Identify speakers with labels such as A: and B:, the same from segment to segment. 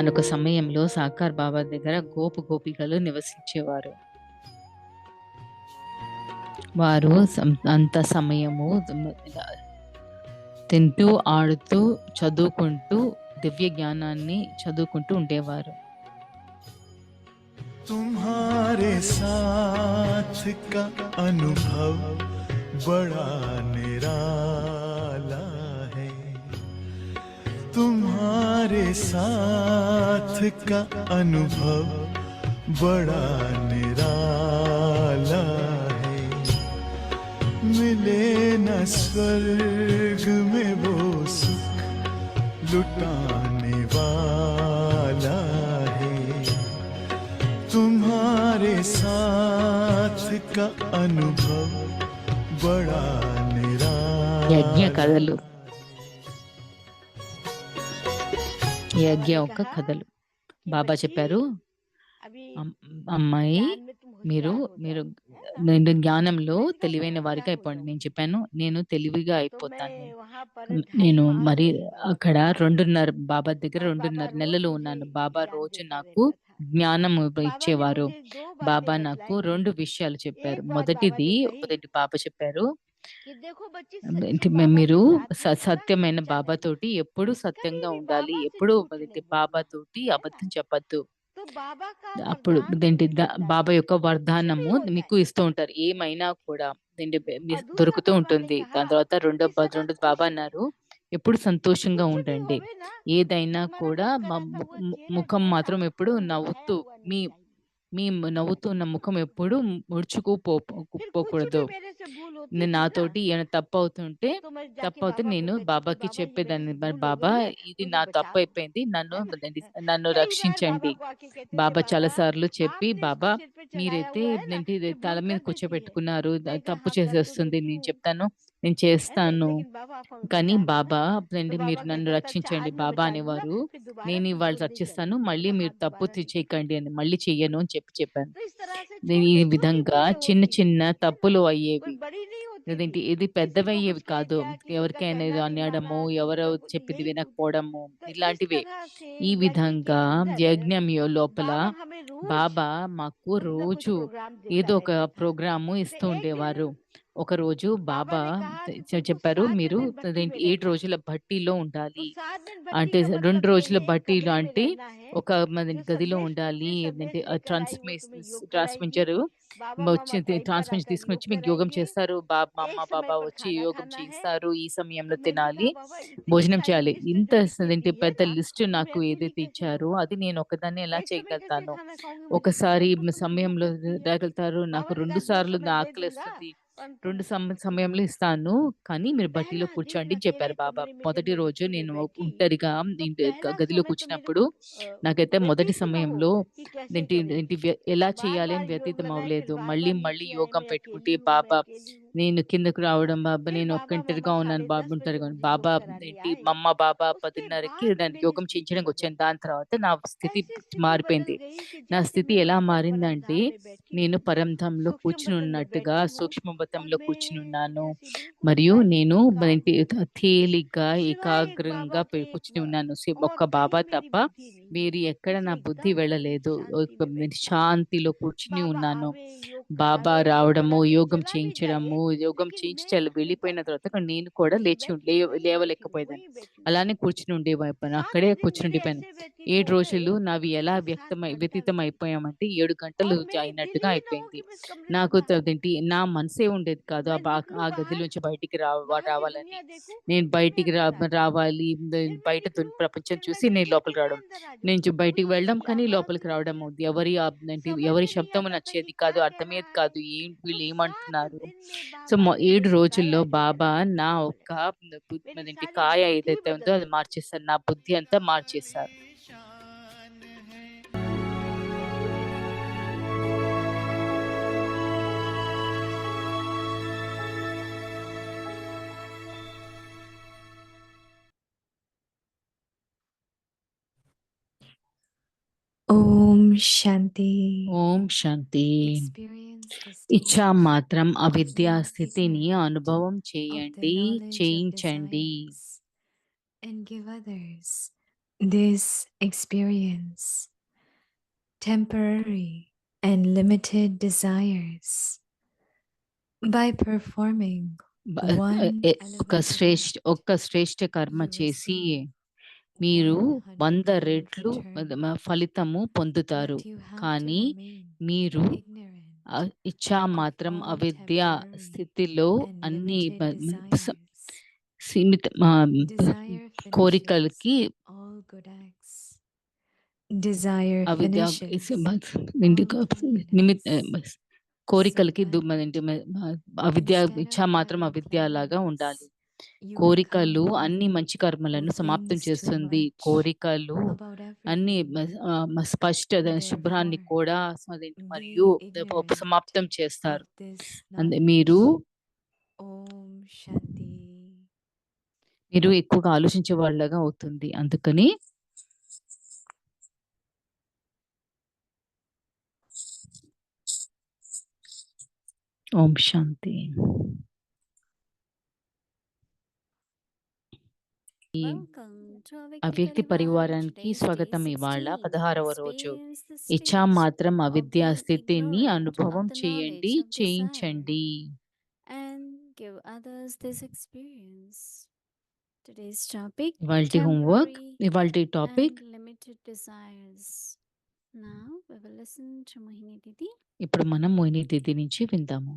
A: ఒకానొక సమయంలో సాకార్ బాబా దగ్గర గోపికలు నివసించేవారు. వారు అంత సమయము తింటూ, ఆడుతూ, చదువుకుంటూ, దివ్య జ్ఞానాన్ని చదువుకుంటూ ఉండేవారు.
B: तुम्हारे साथ का अनुभव बड़ा निराला है, तुम्हारे साथ का अनुभव बड़ा निराला है, मिले न स्वर्ग में वो सुख लुटाने वाला है, तुम्हारे साथ का अनुभव बड़ा
A: యజ్ఞ కథలు.
C: ये
A: యజ్ఞ యొక్క కథలు. బాబా చెప్పారు, అమ్మాయి మీరు మీరు నేను జ్ఞానంలో తెలివైన వారిగా అయిపోండి. నేను చెప్పాను నేను తెలివిగా అయిపోతాను. నేను మరి అక్కడ 2.5 బాబా దగ్గర 2.5 నెలలు ఉన్నాను. బాబా రోజు నాకు జ్ఞానం ఇచ్చేవారు. బాబా నాకు 2 విషయాలు చెప్పారు. మొదటి బాబా చెప్పారు, మీరు సత్యమైన బాబా తోటి ఎప్పుడు సత్యంగా ఉండాలి, ఎప్పుడు బాబా తోటి అబద్ధం చెప్పద్దు. అప్పుడు బాబా యొక్క వరదానము మీకు ఇస్తూ ఉంటారు. ఏమైనా కూడా దొరుకుతూ ఉంటుంది. దాని తర్వాత రెండో బాబా అన్నారు, ఎప్పుడు సంతోషంగా ఉండండి. ఏదైనా కూడా ముఖం మాత్రం ఎప్పుడు నవ్వుతూ మీ నవ్వుతున్న ముఖం ఎప్పుడు ముడుచుకుపోకూడదు. నాతోటి ఏమైనా తప్పవుతే నేను బాబాకి చెప్పేదాన్ని, మరి బాబా ఇది నా తప్పు అయిపోయింది, నన్ను రక్షించండి. బాబా చాలా సార్లు చెప్పి, బాబా మీరైతే తల మీద కూర్చోబెట్టుకున్నారు, తప్పు చేసేస్తుంది, నేను చెప్తాను నేను చేస్తాను, కానీ బాబా మీరు నన్ను రక్షించండి బాబా అనేవారు. నేను ఇవాళ రక్షిస్తాను, మళ్ళీ మీరు తప్పు చేయకండి అని, మళ్ళీ చెయ్యను అని చెప్పాను. ఈ విధంగా చిన్న చిన్న తప్పులు అయ్యేవి, ఇది పెద్దవయ్యేవి కాదు. ఎవరికైనా ఏదో అనడము, ఎవరో చెప్పింది వినకపోవడము, ఇలాంటివే. ఈ విధంగా యజ్ఞం లోపల బాబా మాకు రోజు ఏదో ఒక ప్రోగ్రాము ఇస్తూ ఉండేవారు. ఒక రోజు బాబా చెప్పారు, మీరు 7 రోజుల బట్టీలో ఉండాలి. అంటే 2 రోజుల బట్టీలో అంటే ఒక గదిలో ఉండాలి. ట్రాన్స్మిటర్ వచ్చి ట్రాన్స్మిషన్ తీసుకుని వచ్చి మీకు యోగం చేస్తారు. అమ్మ బాబా వచ్చి యోగం చేయిస్తారు. ఈ సమయంలో తినాలి, భోజనం చేయాలి. ఇంత పెద్ద లిస్ట్ నాకు ఏదైతే ఇచ్చారో అది నేను ఒకదాన్ని ఎలా చేయగలుగుతాను? ఒకసారి సమయంలో రాగలుగుతారు, నాకు 2 సార్లు ఆకలిస్తుంది, 2 సమయంలో ఇస్తాను, కానీ మీరు బట్టీలో కూర్చోండి అని చెప్పారు బాబా. మొదటి రోజు నేను ఒంటరిగా గదిలో కూర్చున్నప్పుడు నాకైతే మొదటి సమయంలో ఎలా చేయాలి అని వ్యతీతం అవ్వలేదు. మళ్ళీ యోగం పెట్టుకుంటే బాబా నేను కిందకు రావడం, బాబా నేను ఒంటరిగా ఉన్నాను, బాబా ఒంటరిగా బాబా అమ్మ బాబా 10:30కి దానికి యోగం చేయించడానికి వచ్చాను. దాని తర్వాత నా స్థితి మారిపోయింది. నా స్థితి ఎలా మారిందంటే, నేను పరంధాంలో కూర్చుని ఉన్నట్టుగా సూక్ష్మవతంలో కూర్చుని ఉన్నాను, మరియు నేను తేలిగ్గా ఏకాగ్రంగా కూర్చుని ఉన్నాను. ఒక్క బాబా తప్ప వేరు ఎక్కడ నా బుద్ధి వెళ్ళలేదు. శాంతిలో కూర్చుని ఉన్నాను. బాబా రావడము, యోగం చేయించడము, యోగం చేయించి వెళ్ళిపోయిన తర్వాత నేను కూడా లేవలేకపోయేదాన్ని, అలానే కూర్చుని ఉండేవాడిపోయాను, అక్కడే కూర్చుని ఉండిపోయాను. 7 రోజులు నావి ఎలా వ్యతీతం అయిపోయామంటే 7 గంటలు అయినట్టుగా అయిపోయింది. నాకు నా మనసే ఉండేది కాదు ఆ గదిలోంచి బయటికి రావాలని. నేను బయటికి రావాలి, బయట ప్రపంచం చూసి నేను లోపలికి రావడం, నేను బయటికి వెళ్ళడం, కానీ లోపలికి రావడం, ఎవరి శబ్దం నచ్చేది కాదు, అర్థమయ్యేది కాదు, వీళ్ళు ఏమంటున్నారు. సో 7 రోజుల్లో బాబా నా ఒక్క కాయ ఏదైతే ఉందో అది మార్చేస్తారు, నా బుద్ధి అంతా మార్చేస్తారు.
C: ఓం శాంతి.
A: ఓం శాంతి. ఇచ్చా మాత్రం అవిద్యా స్థితిని అనుభవం చేయించండి.
C: this experience temporary and limited desires by performing
A: బ
C: one
A: ఒక
C: elevated
A: ఒక్క శ్రేష్ఠ కర్మ
C: you
A: చేసి
C: receive
A: మీరు 100
C: 100-fold
A: రెట్లు
C: return.
A: ఫలితము పొందుతారు.
C: But you have to
A: కానీ
C: remain
A: మీరు
C: ignorant
A: ఇచ్చా
C: of
A: మాత్రం
C: all
A: అవిద్య
C: temporary
A: స్థితిలో
C: and
A: అన్ని
C: limited desires.
A: సీమిత
C: Desire
A: కోరికలకి
C: finishes all good acts. Desire
A: అవిద్య
C: finishes all good
A: Nimit
C: acts.
A: కోరికలకి
C: So that
A: అవిద్య
C: instead
A: ఇచ్చా
C: of
A: మాత్రం
C: having
A: అవిద్య లాగా ఉండాలి.
C: plans, you
A: కోరికలు
C: become
A: అన్ని మంచి కర్మలను సమాప్తం
C: things too
A: చేస్తుంది.
C: much
A: కోరికలు
C: about
A: అన్ని
C: everything.
A: స్పష్ట శుభ్రాన్ని
C: Therefore,
A: కూడా మరియు
C: be ignorant
A: సమాప్తం
C: of
A: చేస్తారు.
C: this
A: మీరు
C: knowledge. Om Shanti.
A: మీరు ఎక్కువగా ఆలోచించే వాళ్ళగా అవుతుంది. అందుకని ఓం శాంతి. ఈ అవ్యక్తి పరివారానికి స్వాగతం. ఇవాళ 16వ రోజు. ఇచ్చా మాత్రం అవిద్యా స్థితిని అనుభవం చేయండి, చేయించండి. ఇవాల్టి హోంవర్క్, ఇవాల్టి టాపిక్. ఇప్పుడు మనం మోహిని దీది నుంచి విందాము.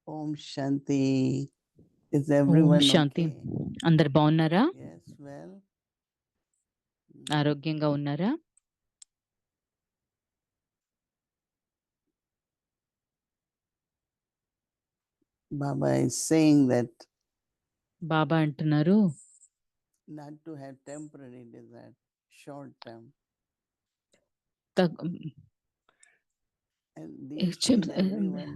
D: Om Shanti. Is
A: Om
D: everyone
A: Shanti.
D: okay?
A: అందరు బాగున్నారా?
D: Yes, well.
A: ఆరోగ్యంగా ఉన్నారా?
D: Baba is saying that
A: బాబా అంటున్నారు
D: not to have temporary desire, short term. And these days everyone,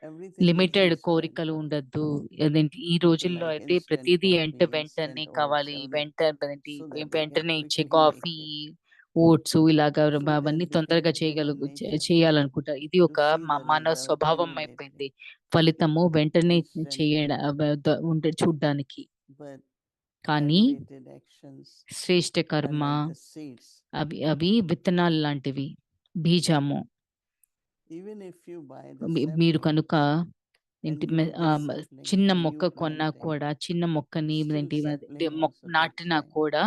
D: everything is
A: limited
D: instant,
A: కోరికలు
D: right?
A: ఉండద్దు. అదేంటి ఈ రోజుల్లో
D: Like
A: అయితే
D: instant
A: ప్రతిదీ
D: coffee,
A: వెంటనే
D: instant
A: కావాలి.
D: oats, everything, so that they can
A: వెంటనే ఇచ్చే
D: quickly make
A: coffee,
D: it.
A: Oats ఇలాగా
D: So it has
A: అవన్నీ
D: become
A: తొందరగా
D: human nature
A: చేయాలనుకుంటారు. ఇది
D: to
A: ఒక
D: see the
A: మానవ
D: result
A: స్వభావం
D: immediately,
A: అయిపోయింది. ఫలితము వెంటనే
D: instantly.
A: చేయడం ఉంటే చూడ్డానికి.
D: But
A: కానీ
D: elevated actions
A: శ్రేష్ఠ
D: are
A: కర్మ
D: like the seeds.
A: అవి విత్తనాలు లాంటివి, బీజము.
D: Even if you buy the
A: మీరు
D: sapling
A: కనుక
D: and grow the sapling
A: చిన్న
D: and
A: మొక్క
D: you
A: కొన్నా
D: plant it,
A: కూడా, చిన్న మొక్కని
D: still sapling also takes
A: నాటినా
D: time.
A: కూడా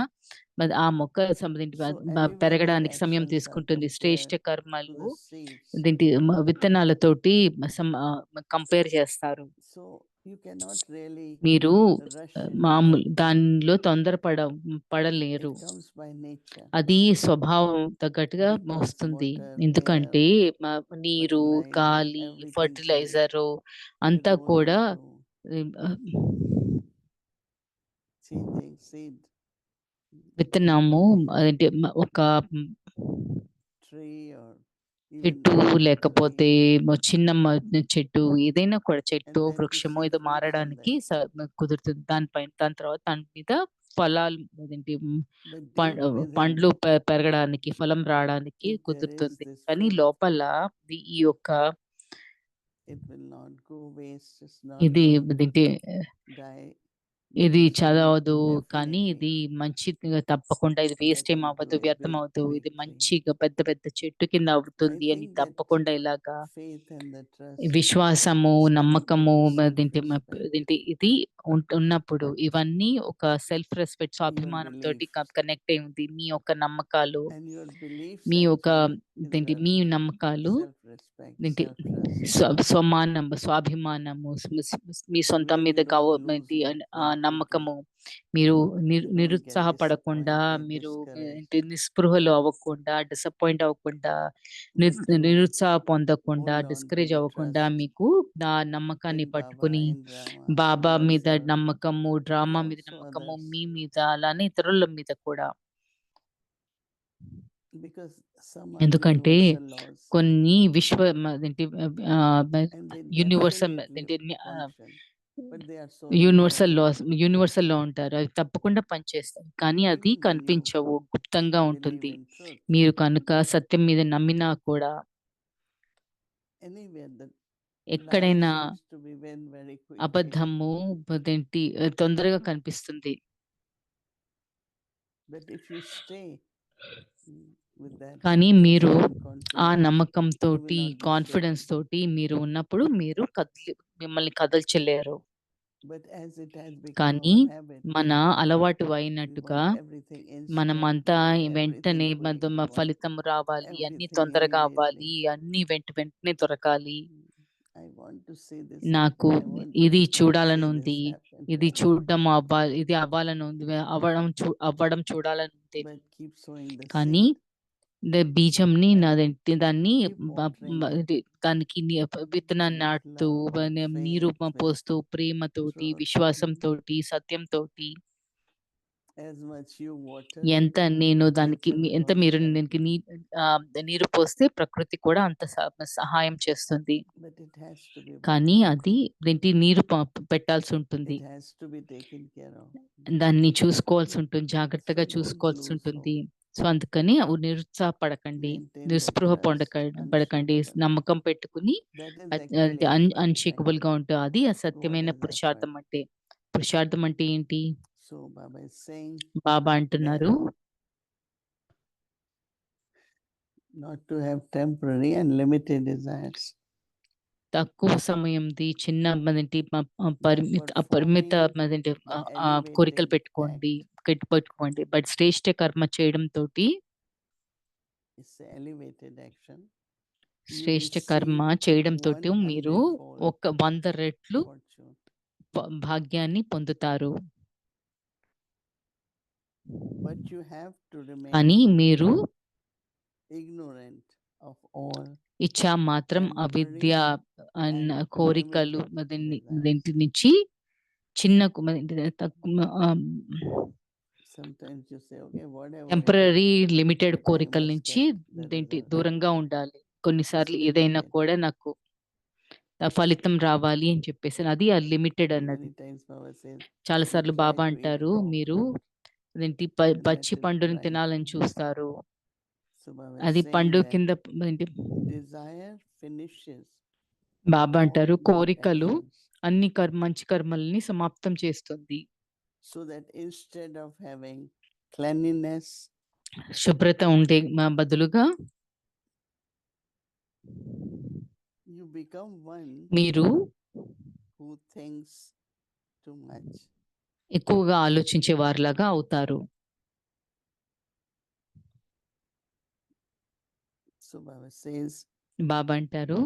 A: ఆ మొక్క
D: So elevated
A: పెరగడానికి సమయం
D: actions are
A: తీసుకుంటుంది. శ్రేష్ఠ
D: compared to
A: కర్మలు
D: the seeds.
A: విత్తనాలతోటి కంపేర్ చేస్తారు.
D: So you cannot really
A: మీరు
D: rush into
A: మామూలు
D: that.
A: దానిలో పడలేరు.
D: It comes by nature.
A: అది స్వభావం తగ్గట్టుగా
D: Because
A: వస్తుంది.
D: water,
A: ఎందుకంటే
D: air,
A: నీరు,
D: fertilizer,
A: గాలి,
D: everything
A: ఫర్టిలైజరు
D: it
A: అంతా
D: goes
A: కూడా
D: into changing seed,
A: విత్తనము అంటే ఒక
D: tree or even
A: చెట్టు
D: a
A: లేకపోతే
D: leaf,
A: చిన్న చెట్టు, ఏదైనా కూడా చెట్టు,
D: and then to
A: వృక్షమో
D: see
A: ఏదో
D: fruit from
A: మారడానికి
D: that.
A: కుదురుతుంది. దాని తర్వాత దాని మీద ఫలాలు అదేంటి
D: But deep within,
A: పండ్లు పెరగడానికి, ఫలం రావడానికి
D: if there is
A: కుదురుతుంది.
D: this
A: కానీ
D: faith,
A: లోపల ఈ యొక్క
D: it will not go waste. It's not
A: ఇది
D: going to
A: ఇదేంటి
D: die.
A: ఇది
D: So
A: చదవదు, కానీ
D: definitely
A: ఇది మంచి తప్పకుండా ఇది వేస్ట్
D: get
A: ఏం
D: into
A: అవ్వదు,
D: a
A: వ్యర్థం
D: big,
A: అవ్వదు.
D: big
A: ఇది
D: tree.
A: మంచిగా పెద్ద పెద్ద చెట్టు కింద
D: I
A: అవుతుంది అని
D: think that
A: తప్పకుండా ఇలాగా
D: faith and the trust
A: విశ్వాసము,
D: is connected
A: నమ్మకము,
D: with self-respect.
A: ఇది ఉన్నప్పుడు ఇవన్నీ ఒక self respect,
D: Your
A: స్వాభిమానంతో
D: beliefs
A: connect అయి ఉంది. మీ యొక్క నమ్మకాలు,
D: and your beliefs
A: మీ యొక్క
D: actually is
A: మీ
D: the
A: నమ్మకాలు
D: self-respect, self-trust.
A: స్వాభిమానము, మీ సొంతం
D: When
A: మీద
D: you don't lose hope very quickly,
A: నమ్మకము. మీరు
D: you don't get
A: నిరుత్సాహపడకుండా,
D: disappointed,
A: మీరు
D: discouraged,
A: నిస్పృహలు అవ్వకుండా, డిసప్పాయింట్ అవ్వకుండా,
D: but to
A: నిరుత్సాహ పొందకుండా,
D: hold on to
A: discourage
D: the
A: అవ్వకుండా,
D: trust
A: మీకు ఆ నమ్మకాన్ని
D: in Baba,
A: పట్టుకుని
D: in Rama,
A: బాబా
D: in
A: మీద
D: yourself,
A: నమ్మకము,
D: and
A: డ్రామా మీద
D: also
A: నమ్మకము,
D: others.
A: మీ మీద, అలానే ఇతరుల మీద కూడా.
D: Because some are
A: ఎందుకంటే
D: universal laws
A: కొన్ని విశ్వ అదేంటి
D: and they
A: universal
D: definitely function. but they are so
A: యూనివర్సల్‌లో ఉంటారు. అవి తప్పకుండా పనిచేస్తాయి. కానీ అది
D: even when you
A: కనిపించవు. గుప్తంగా
D: believe
A: ఉంటుంది.
D: in truth.
A: మీరు కనుక సత్యం మీద నమ్మినా కూడా
D: Anywhere the lie
A: ఎక్కడైనా
D: seems to be win very quickly.
A: అబద్ధము తొందరగా కనిపిస్తుంది.
D: But if you stay with that
A: కానీ
D: trust
A: మీరు
D: and
A: ఆ
D: confidence,
A: నమ్మకంతోటి,
D: you will not be
A: confidence
D: shaken.
A: తోటి మీరు ఉన్నప్పుడు మీరు మిమ్మల్ని కదల్చలేరు.
D: But as it has become
A: కానీ
D: our habit,
A: మన అలవాటు
D: we
A: అయినట్టుగా
D: want everything
A: మనమంతా
D: instantly,
A: వెంటనే
D: everything quick, we want
A: ఫలితం రావాలి, అన్నీ
D: everything
A: తొందరగా
D: immediately.
A: అవ్వాలి, అన్నీ వెంటనే దొరకాలి.
D: I want to see this
A: నాకు
D: happen. I want to
A: ఇది
D: see
A: చూడాలని
D: this
A: ఉంది.
D: happen.
A: ఇది
D: Right?
A: చూడడం ఇది అవ్వాలని ఉంది. అవ్వడం చూడాలని ఉంది.
D: But keep sowing the
A: కానీ
D: seed.
A: బీజంని దాన్ని
D: Keep watering it
A: దానికి విత్తనాన్ని
D: with
A: నాటుతూ
D: love, with
A: నీరు
D: faith, with
A: పోస్తూ ప్రేమతోటి,
D: truth.
A: విశ్వాసంతోటి, సత్యంతోటి
D: As much you water
A: ఎంత
D: it,
A: నేను దానికి
D: nature will
A: ఎంత
D: also
A: మీరు
D: help
A: దానికి
D: you.
A: నీరు పోస్తే ప్రకృతి కూడా అంత సహాయం చేస్తుంది.
D: But it has to be
A: కానీ
D: watered.
A: అది నీరు పెట్టాల్సి ఉంటుంది.
D: It has to be taken care of.
A: దాన్ని చూసుకోవాల్సి ఉంటుంది. జాగ్రత్తగా
D: So don't
A: చూసుకోవాల్సి
D: lose
A: ఉంటుంది.
D: hope.
A: సో అందుకని నిరుత్సాహపడకండి.
D: Maintain that
A: నిస్పృహ
D: trust,
A: పడకండి.
D: unshakable.
A: నమ్మకం పెట్టుకుని
D: That is
A: అది
D: actually Atman,
A: అన్‌షేకబుల్
D: right?
A: గా ఉంటుంది. అది
D: What
A: సత్యమైన
D: is
A: పురుషార్థం
D: Atman?
A: అంటే. పురుషార్థం అంటే ఏంటి?
D: So Baba is saying
A: బాబా అంటున్నారు
D: not to have temporary and limited desires.
A: తక్కువ సమయంది చిన్న అపరిమిత కోరికలు పెట్టుకోండి. బట్ శ్రేష్ఠ కర్మ చేయడంతోటి
D: It's an elevated action.
A: శ్రేష్ఠ కర్మ చేయడంతోటి మీరు 100 రెట్లు
D: Fortune.
A: భాగ్యాన్ని పొందుతారు.
D: But you have to
A: కానీ
D: remain
A: మీరు
D: ignorant of all
A: ఇచ్చా మాత్రం అవిద్య అన్న కోరికలు దీంటి నుంచి చిన్న
D: sometimes you say, okay, whatever it
A: temporary
D: is,
A: limited
D: I
A: కోరికల
D: must
A: నుంచి
D: get the result.
A: దూరంగా ఉండాలి. కొన్నిసార్లు
D: It's
A: ఏదైనా
D: limited.
A: కూడా నాకు ఫలితం రావాలి అని చెప్పేసి అది లిమిటెడ్ అన్నది.
D: Many times Baba says,
A: చాలా
D: you
A: సార్లు
D: try
A: బాబా
D: to eat
A: అంటారు
D: raw
A: మీరు
D: fruit
A: అదేంటి
D: and
A: పచ్చి
D: let it
A: పండుని
D: dry.
A: తినాలని చూస్తారు.
D: So Baba
A: అది
D: is saying
A: పండు
D: that
A: కింద
D: desire finishes
A: బాబా
D: all
A: అంటారు
D: good
A: కోరికలు
D: actions.
A: అన్ని మంచి కర్మల్ని సమాప్తం చేస్తుంది.
D: So that instead of having cleanliness,
A: శుభ్రత ఉండే బదులుగా
D: you become one
A: మీరు
D: who thinks too much.
A: ఎక్కువగా ఆలోచించే వారిలాగా అవుతారు.
D: So Baba says,
A: బాబా అంటారు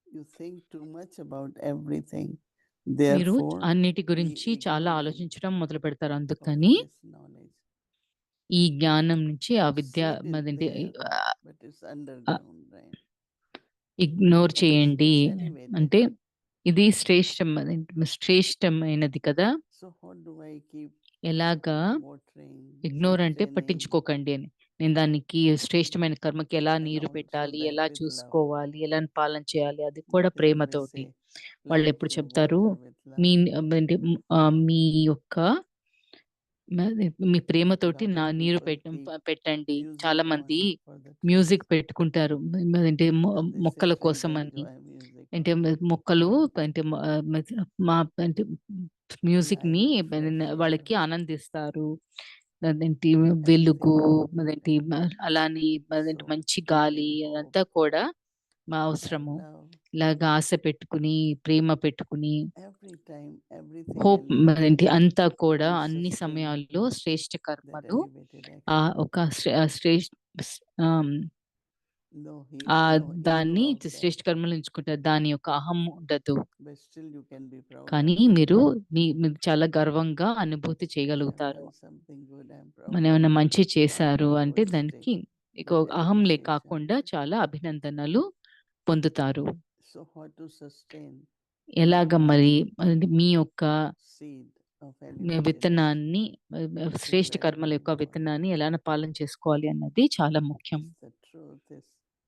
D: you think too much about everything.
A: మీరు
D: Therefore,
A: అన్నిటి
D: be
A: గురించి చాలా
D: ignorant
A: ఆలోచించడం మొదలు పెడతారు.
D: of
A: అందుకని
D: this knowledge.
A: ఈ జ్ఞానం నుంచి ఆ విద్య
D: Seed is there, but it's underground, right?
A: Ignore చేయండి.
D: It's elevated.
A: అంటే ఇది శ్రేష్టమైనది కదా.
D: So how do I keep
A: ఎలాగా
D: watering,
A: ఇగ్నోర్ అంటే
D: sustaining,
A: పట్టించుకోకండి అని. నేను దానికి శ్రేష్టమైన కర్మకి ఎలా
D: and
A: నీరు
D: also
A: పెట్టాలి,
D: that
A: ఎలా
D: with love?
A: చూసుకోవాలి, ఎలా పాలన చేయాలి, అది కూడా
D: They always
A: ప్రేమతోటి.
D: say,
A: వాళ్ళు
D: plant
A: ఎప్పుడు
D: your
A: చెప్తారు
D: water with love.
A: అంటే మీ యొక్క మీ ప్రేమతోటి
D: Lot of
A: నీరు
D: people keep
A: పెట్టండి.
D: music
A: చాలా
D: on
A: మంది
D: for the
A: మ్యూజిక్
D: trees.
A: పెట్టుకుంటారు. అంటే
D: And they say
A: మొక్కల
D: trees
A: కోసం అని.
D: enjoy music.
A: అంటే మొక్కలు అంటే మా అంటే మ్యూజిక్ ని
D: Light, fresh
A: వాళ్ళకి
D: air.
A: ఆనందిస్తారు. అదేంటి వెలుగు,
D: Everything
A: అదేంటి అలాని అదేంటి
D: So
A: మంచి
D: keep
A: గాలి
D: in hope,
A: అదంతా కూడా
D: have
A: అవసరము.
D: love.
A: ఇలాగా ఆశ పెట్టుకుని, ప్రేమ పెట్టుకుని,
D: Every time, everything
A: hope
D: in life
A: అదేంటి అంతా కూడా
D: will
A: అన్ని
D: sustain
A: సమయాల్లో శ్రేష్ఠ
D: that
A: కర్మలు
D: elevated
A: ఒక
D: action.
A: శ్రేష్ఠ
D: No,
A: ఆ
D: no ego
A: దాన్ని
D: out there,
A: శ్రేష్ఠ కర్మలు ఎంచుకుంటారు. దాని యొక్క అహం ఉండదు.
D: but still you can be proud
A: కానీ
D: of it.
A: మీరు మీరు చాలా గర్వంగా అనుభూతి
D: I have
A: చేయగలుగుతారు.
D: done something good, I'm
A: మనం
D: proud of
A: ఏమైనా
D: it.
A: మంచి
D: Not
A: చేశారు అంటే
D: egoistic,
A: దానికి
D: but
A: అహంలే
D: appreciation.
A: కాకుండా చాలా అభినందనలు పొందుతారు.
D: So how to sustain
A: ఎలాగ
D: your
A: మరి అది మీ యొక్క
D: seed of elevated action
A: విత్తనాన్ని
D: is
A: శ్రేష్ఠ
D: very
A: కర్మల యొక్క
D: important.
A: విత్తనాన్ని ఎలా పాలన చేసుకోవాలి అన్నది చాలా ముఖ్యం.
D: It's the truth, is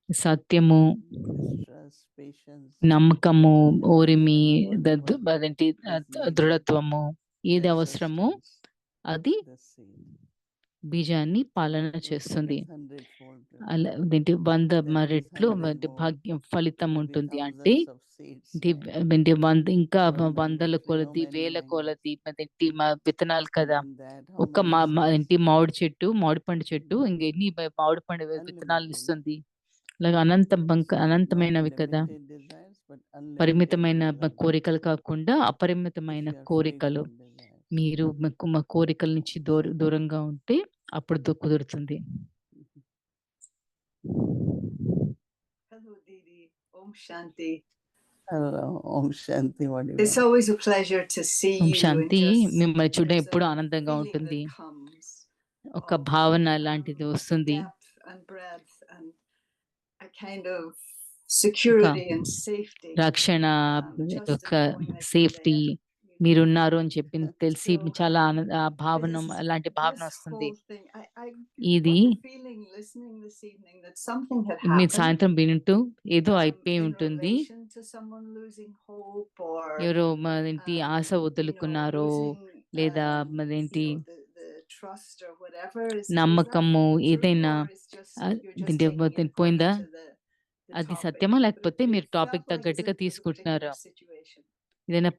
A: సత్యము,
D: this trust, patience,
A: నమ్మకము, ఓరిమి,
D: whatever
A: అదేంటి
D: is needed,
A: దృఢత్వము ఏది
D: that
A: అవసరమో
D: sustains
A: అది
D: the seed.
A: బీజాన్ని పాలన
D: So
A: చేస్తుంది.
D: it's 100-fold
A: అలా
D: reward.
A: ఏంటి 100
D: That is
A: రెట్లు
D: 100
A: అంటే
D: more,
A: భాగ్యం ఫలితం
D: maybe
A: ఉంటుంది. అంటే
D: thousands of seeds,
A: ఏంటి
D: right?
A: ఏంటి ఇంకా
D: So in
A: వందల
D: 100 how
A: కొలది,
D: many
A: వేల
D: mangoes?
A: కొలది అదేంటి విత్తనాలు
D: And
A: కదా!
D: in that how
A: ఒక్క
D: many seeds?
A: ఏంటి మామిడి చెట్టు, మామిడి పండు చెట్టు ఇంకెన్ని మామిడి పండు విత్తనాలను
D: Unlimited.
A: ఇస్తుంది. అలాగే అనంతమైనవి
D: Not
A: కదా!
D: limited desires, but unlimited
A: పరిమితమైన
D: desires.
A: కోరికలు కాకుండా
D: If
A: అపరిమితమైన
D: you are free
A: కోరికలు.
D: from desires.
A: మీరు మా కోరికల నుంచి దూరంగా ఉంటే అప్పుడు కుదురుతుంది.
E: Hello, Didi. Om Shanti.
D: Hello, Om Shanti, what do you
E: It's
D: want?
E: always a pleasure to see
A: Om
E: you. And
A: Shanti.
E: just
A: మిమ్మల్ని చూడడం
E: there's
A: ఎప్పుడూ
E: a
A: ఆనందంగా
E: feeling
A: ఉంటుంది.
E: that comes
A: ఒక
E: of
A: భావన లాంటిది వస్తుంది.
E: depth and breadth and a kind of security and safety.
A: రక్షణ,
E: Just
A: ఒక
E: in knowing that you're
A: safety,
E: there.
A: మీరున్నారు అని చెప్పి తెలిసి
E: So
A: చాలా భావన
E: this
A: అలాంటి భావన
E: this
A: వస్తుంది.
E: whole thing, I
A: ఇది
E: got the feeling listening this evening that something had
A: మీరు
E: happened
A: సాయంత్రం వింటూ ఏదో అయిపోయి
E: in
A: ఉంటుంది.
E: relation to someone losing hope or
A: ఎవరో మరేంటి ఆశ వదులుకున్నారో లేదా మరేంటి
E: the trust or whatever. Is that
A: నమ్మకము
E: true,
A: ఏదైనా
E: or is you're just taking it
A: పోయిందా?
E: according to the
A: అది
E: topic?
A: సత్యమా
E: But
A: లేకపోతే
E: it
A: మీరు
E: felt
A: టాపిక్
E: like it's
A: తగ్గట్టుగా
E: a particular
A: తీసుకుంటున్నారా?
E: situation.
A: ఏదైనా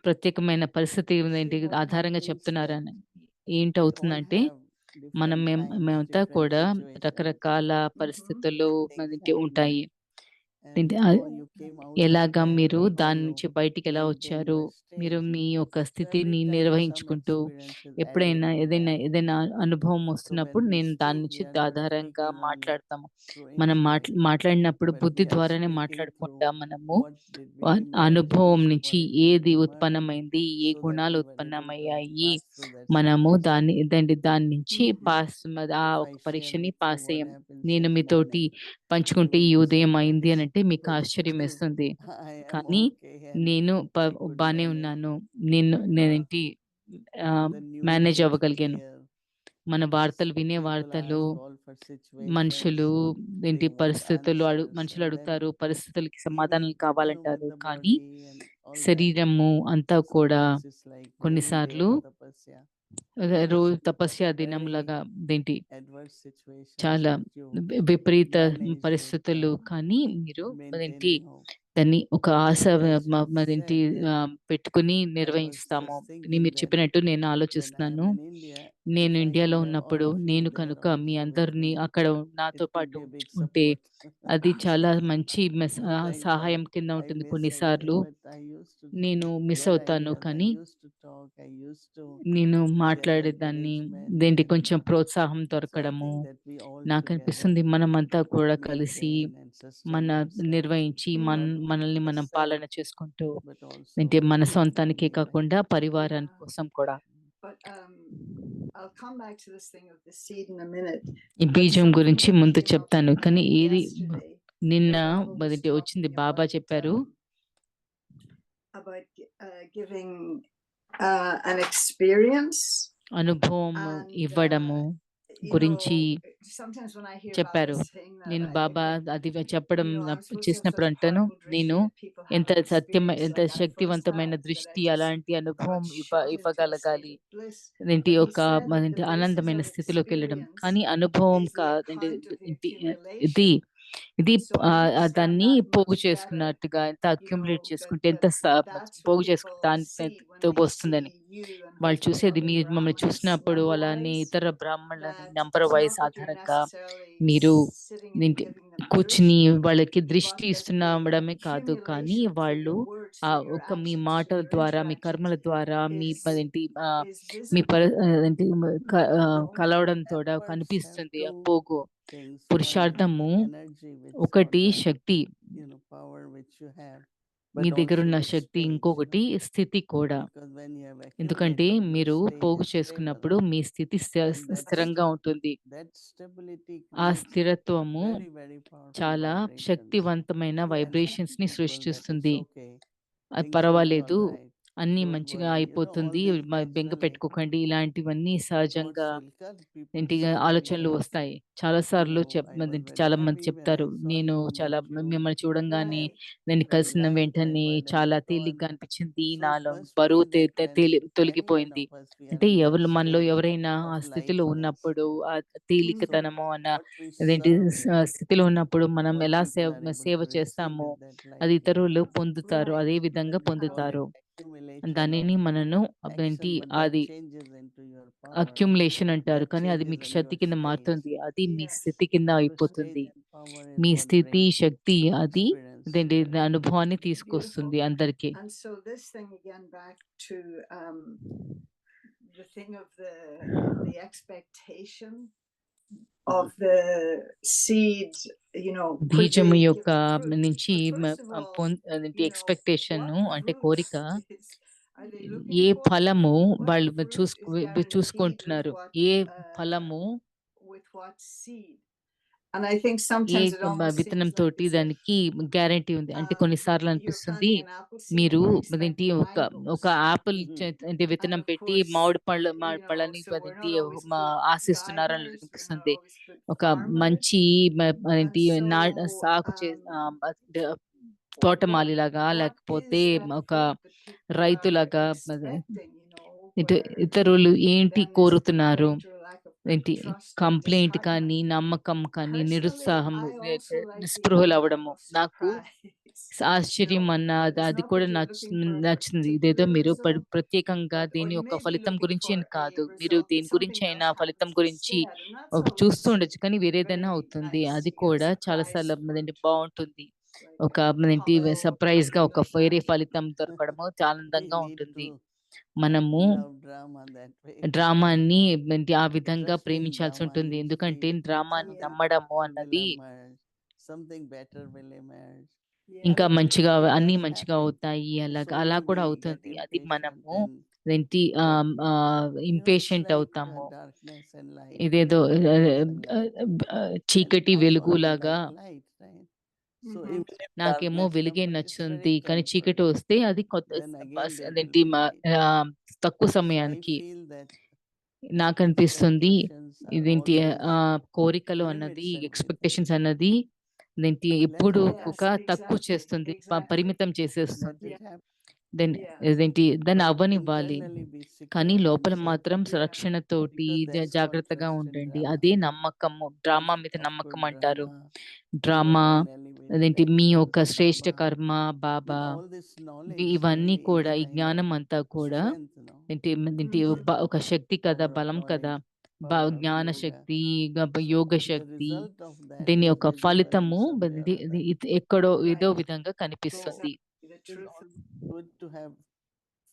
A: ప్రత్యేకమైన పరిస్థితి ఏంటి
D: See, what
A: ఆధారంగా
D: happens
A: చెప్తున్నారని.
D: that we all
A: ఏంటవుతుందంటే
D: have
A: మనం
D: different times,
A: మేమంతా
D: different
A: కూడా
D: situations,
A: రకరకాల పరిస్థితులు
D: things
A: ఉంటాయి.
D: happening. And how you came out of
A: ఎలాగా
D: that,
A: మీరు
D: how
A: దాని
D: you
A: నుంచి బయటికి ఎలా
D: maintained
A: వచ్చారు?
D: your
A: మీరు
D: stage.
A: మీ యొక్క
D: So every
A: స్థితిని
D: time some
A: నిర్వహించుకుంటూ
D: experience is added
A: ఎప్పుడైనా
D: to
A: ఏదైనా
D: that.
A: ఏదైనా అనుభవం
D: So
A: వస్తున్నప్పుడు
D: when we
A: నేను దాని
D: speak,
A: నుంచి
D: we are not
A: ఆధారంగా
D: speaking only
A: మాట్లాడతాము.
D: through
A: మనం
D: intellect,
A: మాట్లాడినప్పుడు
D: but
A: బుద్ధి
D: we are
A: ద్వారానే
D: speaking
A: మాట్లాడకుండా
D: through
A: మనము
D: what did we emerge,
A: అనుభవం నుంచి
D: what did we
A: ఏది
D: emerge,
A: ఉత్పన్నమైంది, ఏ
D: so that
A: గుణాలు
D: we were able to
A: ఉత్పన్నమయ్యాయి,
D: pass through that
A: మనము
D: situation.
A: దాని నుంచి పాస్ ఆ
D: If
A: ఒక
D: I share
A: పరీక్షని
D: with you
A: pass
D: what
A: అయ్యాం.
D: happens
A: నేను
D: this
A: మీతోటి
D: morning, you
A: పంచుకుంటే
D: will
A: ఈ
D: be
A: ఉదయం అయింది
D: surprised.
A: అనంటే మీకు
D: But
A: ఆశ్చర్యం
D: still,
A: వేస్తుంది.
D: I am
A: కానీ
D: okay and
A: నేను
D: I could
A: బానే
D: manage.
A: ఉన్నాను.
D: Uh,
A: నేనేంటి
D: the news
A: manage
D: which we
A: అవ్వగలిగాను.
D: hear,
A: మన వార్తలు వినే
D: people
A: వార్తలు,
D: ask all for situations,
A: మనుషులు
D: they want
A: పరిస్థితులు
D: answers,
A: మనుషులు
D: and then
A: అడుగుతారు. పరిస్థితులకి
D: even
A: సమాధానాలు
D: with
A: కావాలంటారు.
D: the
A: కానీ
D: body and all that,
A: శరీరము అంతా కూడా
D: sometimes it's like many day
A: కొన్నిసార్లు
D: of tapasya. Because
A: రోజు
D: it
A: tapasya
D: very
A: దినంలాగా
D: adverse situations,
A: చాలా
D: but you
A: విపరీత
D: manage with
A: పరిస్థితులు కానీ మీరు
D: maintaining hope.
A: దాన్ని ఒక ఆశ
D: As you
A: మరేంటి
D: said that,
A: పెట్టుకుని
D: I was
A: నిర్వహిస్తాము.
D: just thinking
A: మీరు
D: that
A: చెప్పినట్టు నేను
D: when I am
A: ఆలోచిస్తున్నాను.
D: in India,
A: నేను
D: if I
A: ఇండియాలో
D: could have all
A: ఉన్నప్పుడు
D: of you
A: నేను
D: there
A: కనుక మీ
D: also with
A: అందరిని
D: me,
A: అక్కడ నాతో
D: it could
A: పాటు
D: be a big
A: ఉంటే
D: support.
A: అది చాలా మంచి
D: Sometimes
A: సహాయం కింద
D: I
A: ఉంటుంది.
D: miss, I say,
A: కొన్నిసార్లు
D: but I used to
A: నేను మిస్
D: get
A: అవుతాను.
D: ideas, I
A: కానీ
D: used to talk, I used to
A: నేను
D: get
A: మాట్లాడేదాన్ని
D: encouragement, and
A: కొంచెం ప్రోత్సాహం
D: so I
A: దొరకడము.
D: think that we all
A: నాకు
D: together
A: అనిపిస్తుంది మనమంతా కూడా కలిసి
D: maintain and sustain
A: మన
D: ourselves,
A: నిర్వహించి
D: not
A: మనల్ని
D: for
A: మనం
D: self,
A: పాలన చేసుకుంటూ
D: but also
A: మన
D: for the
A: సొంతానికే
D: family.
A: కాకుండా పరివారాని కోసం కూడా.
E: But I'll come back to this thing of the seed in a minute.
A: ఈ
E: But
A: బీజం
E: something
A: గురించి
E: that
A: ముందు
E: came up,
A: చెప్తాను. కానీ ఏది
E: yesterday,
A: నిన్న
E: Baba was
A: వచ్చింది.
E: talking
A: బాబా
E: about,
A: చెప్పారు
E: about giving an experience,
A: అనుభవం
E: and
A: ఇవ్వడము
E: you
A: గురించి
E: know, sometimes when I hear Baba
A: చెప్పారు.
E: saying that,
A: నేను
E: I
A: బాబా
E: think that,
A: అది చెప్పడం
E: you know, I'm supposed to have
A: చేసినప్పుడు
E: such
A: అంటాను,
E: powerful drishti
A: నేను
E: that people have
A: ఎంత
E: an experience
A: ఎంత
E: like I first
A: శక్తివంతమైన
E: had, that I
A: దృష్టి,
E: just
A: అలాంటి అనుభవం
E: got shot into a
A: ఇవ్వగలగాలి.
E: state of bliss.
A: ఏంటి
E: But he
A: ఒక
E: said that the basis
A: ఆనందమైన
E: of
A: స్థితిలోకి వెళ్ళడం.
E: experience
A: కానీ అనుభవం
E: is the account of the
A: ఇది
E: accumulation.
A: ఇది
E: And so I understand
A: దాన్ని
E: that
A: పోగు
E: much better,
A: చేసుకున్నట్టుగా ఎంత
E: you
A: అక్యుములేట్
E: know,
A: చేసుకుంటే ఎంత
E: that's what
A: పోగు చేసుకుంటే
E: people
A: దాని
E: see when
A: తో
E: they
A: వస్తుందని.
E: see you and
A: వాళ్ళు
E: hopefully
A: చూసేది
E: other
A: మీరు మమ్మల్ని
E: Brahmins
A: చూసినప్పుడు
E: number
A: అలానే
E: wise,
A: ఇతర బ్రాహ్మణులని
E: that
A: number
E: it's
A: wise
E: not that you're
A: ఆధారంగా
E: necessarily
A: మీరు
E: sitting and giving them
A: కూర్చుని
E: drishti,
A: వాళ్ళకి
E: but
A: దృష్టి
E: that the
A: ఇస్తున్నాడమే కాదు, కానీ
E: accumulation through
A: వాళ్ళు
E: your words, through your
A: ఒక మీ
E: actions, through
A: మాటల
E: your
A: ద్వారా, మీ కర్మల
E: interactions
A: ద్వారా, మీ
E: is is
A: మీ
E: visible.
A: ఏంటి
E: You know,
A: కలవడంతో
D: Efforts have
A: కనిపిస్తుంది ఆ
D: two
A: పోగు.
D: things. One is
A: పురుషార్థము
D: the energy which or
A: ఒకటి
D: the
A: Shakti,
D: power which you have,
A: me
D: but
A: దగ్గర
D: also
A: ఉన్న
D: the
A: శక్తి.
D: stage,
A: ఇంకొకటి స్థితి కూడా.
D: because when you have
A: ఎందుకంటే
D: accumulated,
A: మీరు
D: your stage
A: పోగు
D: is
A: చేసుకున్నప్పుడు
D: stable,
A: మీ స్థితి
D: and
A: స్థిరంగా ఉంటుంది.
D: that stability
A: ఆ
D: creates
A: స్థిరత్వము
D: very powerful
A: చాలా
D: vibrations.
A: శక్తివంతమైన
D: And some
A: వైబ్రేషన్స్ ని
D: people that it's
A: సృష్టిస్తుంది.
D: okay,
A: అది
D: things will be
A: పర్వాలేదు,
D: all right.
A: అన్నీ
D: don't
A: మంచిగా
D: worry. All
A: అయిపోతుంది.
D: these
A: బెంగ
D: natural
A: పెట్టుకోకండి. ఇలాంటివన్నీ
D: thoughts
A: సహజంగా
D: will come. People
A: ఏంటి
D: say that,
A: ఆలోచనలు వస్తాయి. చాలా సార్లు
D: oh, I was very
A: చాలా మంది
D: happy when
A: చెప్తారు.
D: I saw
A: నేను
D: you, met
A: చాలా
D: you.
A: మిమ్మల్ని చూడంగానే
E: Right.
A: నేను
D: I
A: కలిసిన
D: laughed, I
A: వెంటనే
D: felt
A: చాలా
D: like
A: తేలిగ్గా
D: fun.
A: అనిపించింది.
D: So it
A: నాలో
D: must
A: బరువు
D: mean that when any one
A: తొలగిపోయింది.
D: of us we are
A: అంటే
D: in that
A: ఎవరు మనలో
D: state
A: ఎవరైనా
D: of
A: ఆ స్థితిలో
D: lightness,
A: ఉన్నప్పుడు, ఆ
E: Mhm.
D: so
A: తేలికతనము
D: what we
A: అదేంటి
D: serve,
A: స్థితిలో ఉన్నప్పుడు మనం
D: more
A: ఎలా
D: people are able
A: సేవ
D: to receive
A: చేస్తామో
D: in that
A: అది
D: lightness.
A: ఇతరులు పొందుతారు.
E: Right.
A: అదే విధంగా
D: Then we call it
A: పొందుతారు.
D: accumulation of
A: దానిని మనను
D: action,
A: ఏంటి
D: but that
A: అది
D: changes into your power.
A: Accumulation అంటారు.
D: That
A: కానీ అది
D: changes
A: మీకు
D: in
A: శక్తి
D: your
A: కింద
D: stage.
A: మారుతుంది. అది మీ
E: Yes.
A: స్థితి కింద
D: Your stage
A: అయిపోతుంది.
D: and power is
A: me
D: what
A: స్థితి,
D: brings
A: శక్తి అది
D: experience.
A: ఇదేంటి అనుభవాన్ని
E: Beautiful.
A: తీసుకొస్తుంది అందరికి.
E: And so this thing again back to the thing of the expectation of the seed, could
A: బీజము
E: they give
A: యొక్క
E: fruit?
A: నుంచి
E: But first of all,
A: అదేంటి ఎక్స్‌పెక్టేషను
E: what
A: అంటే
E: fruits
A: కోరిక
E: are they looking
A: A
E: for?
A: ఫలము
E: What
A: వాళ్ళు
E: fruit is guaranteed
A: చూసుకుంటున్నారు. ఏ ఫలము
E: with what seed? And I think
A: A
E: sometimes it almost
A: విత్తనం
E: seems like
A: తోటి
E: as if
A: దానికి గ్యారంటీ ఉంది. అంటే కొన్నిసార్లు
E: you're
A: అనిపిస్తుంది
E: planting an apple seed and
A: మీరు
E: you're
A: అదేంటి
E: expecting
A: ఒక
E: mangoes.
A: యాపిల్ అంటే
E: And
A: విత్తనం
E: of
A: పెట్టి
E: course,
A: మామిడి పళ్ళని
E: so we're
A: అదేంటి
E: not always good
A: ఆశిస్తున్నారని
E: gardeners, we're not
A: అనిపిస్తుంది.
E: always good
A: ఒక
E: farmers.
A: మంచి
E: And
A: అదేంటి
E: so
A: సాగు చే
E: what
A: తోటమాలిలాగా
E: what
A: లేకపోతే
E: is that
A: ఒక
E: fruit that people are
A: రైతులాగా
E: expecting,
A: ఇటు
E: where
A: ఇతరులు ఏంటి
E: then there's a
A: కోరుతున్నారు?
E: complaint or a lack of
A: ఏంటి
E: trust or
A: కంప్లెయింట్ కానీ,
E: disheartenment.
A: నమ్మకం కానీ,
E: Personally,
A: నిరుత్సాహము,
E: I also like the element
A: నిస్పృహలవ్వడము.
E: of
A: నాకు
E: surprise.
A: ఆశ్చర్యం
E: It's
A: అది
E: not
A: కూడా
E: that you're looking for a
A: నచ్చింది. ఇదేదో
E: particular
A: మీరు
E: result,
A: ప్రత్యేకంగా
E: but or
A: దీని
E: you
A: యొక్క
E: may be
A: ఫలితం
E: looking
A: గురించి
E: for
A: అని
E: a
A: కాదు. మీరు
E: result, but
A: దేని గురించి
E: something
A: అయినా
E: else
A: ఫలితం
E: happens
A: గురించి
E: instead, and that's
A: చూస్తూ
E: always
A: ఉండొచ్చు. కానీ వేరేదైనా
E: very
A: అవుతుంది.
E: nice,
A: అది కూడా చాలా
E: surprise
A: సార్లు
E: fruit,
A: బావుంటుంది.
E: like
A: ఒక ఏంటి
E: pomelo,
A: సర్ప్రైజ్‌గా ఒక వేరే
E: passion.
A: ఫలితం దొరకడము చాలా
D: We
A: ఆనందంగా
D: need
A: ఉంటుంది.
D: to
A: మనము
D: love drama that way.
A: డ్రామాని ఏంటి ఆ విధంగా
D: Trust in
A: ప్రేమించాల్సి
D: drama,
A: ఉంటుంది.
D: you
A: ఎందుకంటే
D: see
A: డ్రామాని
E: Yeah.
A: నమ్మడము
D: something will
A: అన్నది
D: emerge, something better will emerge.
A: ఇంకా
E: Yeah.
A: మంచిగా
D: It
A: అన్నీ
D: does
A: మంచిగా
D: happen.
A: అవుతాయి.
D: So
A: అలా
D: when
A: కూడా
D: we get
A: అవుతుంది. అది
D: impatient,
A: మనము
D: then
A: ఏంటి
D: what it's
A: ఇంపేషెంట్
D: like
A: అవుతాము.
D: darkness and light,
A: ఇదేదో
D: darkness and light. And
A: చీకటి
D: I also
A: వెలుగులాగా
D: like light, right? So
E: Mhm.
D: even if
A: నాకేమో
D: darkness
A: వెలుగే
D: comes, it's very
A: నచ్చుతుంది. కానీ చీకటి
D: temporary.
A: వస్తే అది
D: Then again there will
A: అదేంటి
D: be light.
A: తక్కువ
D: So I
A: సమయానికి.
D: feel that
A: నాకనిపిస్తుంది
D: expectations are
A: ఇదేంటి
D: always
A: కోరికలు అన్నది,
D: limit setting.
A: ఎక్స్‌పెక్టేషన్స్ అన్నది ఇదేంటి
D: Let
A: ఎప్పుడు
D: it
E: Yes,
A: తక్కువ
E: exactly.
A: చేస్తుంది.
E: Exactly.
A: పరిమితం
D: Let
A: చేసేస్తుంది.
D: it happen.
E: Yeah.
A: ఇదేంటి దాన్ని
D: But
A: అవ్వనివ్వాలి.
D: internally be
A: కానీ
D: secure and
A: లోపల
D: safe,
A: మాత్రం
E: Yeah.
A: రక్షణతోటి
D: because that's what
A: జాగ్రత్తగా
D: trust in
A: ఉండండి.
D: drama.
A: అదే నమ్మకము. డ్రామా మీద
D: Of
A: నమ్మకం
D: good
A: అంటారు.
D: drama,
A: డ్రామా
D: divine elevation
A: అదేంటి మీ యొక్క
D: exerts
A: శ్రేష్ఠ
D: Baba.
A: కర్మ, బాబా
D: All this knowledge
A: ఇవన్నీ
D: really is
A: కూడా ఈ
D: kind of
A: జ్ఞానం అంతా కూడా
D: strength,
A: ఏంటి ఏంటి
E: Mhm.
A: ఒక శక్తి కదా,
D: power of
A: బలం కదా.
D: knowledge, power of
A: జ్ఞాన
D: yoga.
A: Shakti,
D: So
A: yoga
D: the
A: Shakti.
D: result of that
A: దీని
D: is
A: యొక్క
D: visible in
A: ఫలితము
D: some way or other.
A: ఎక్కడో ఏదో
E: Right.
A: విధంగా కనిపిస్తుంది.
E: Exactly. The
D: It's
E: truth.
D: always good to have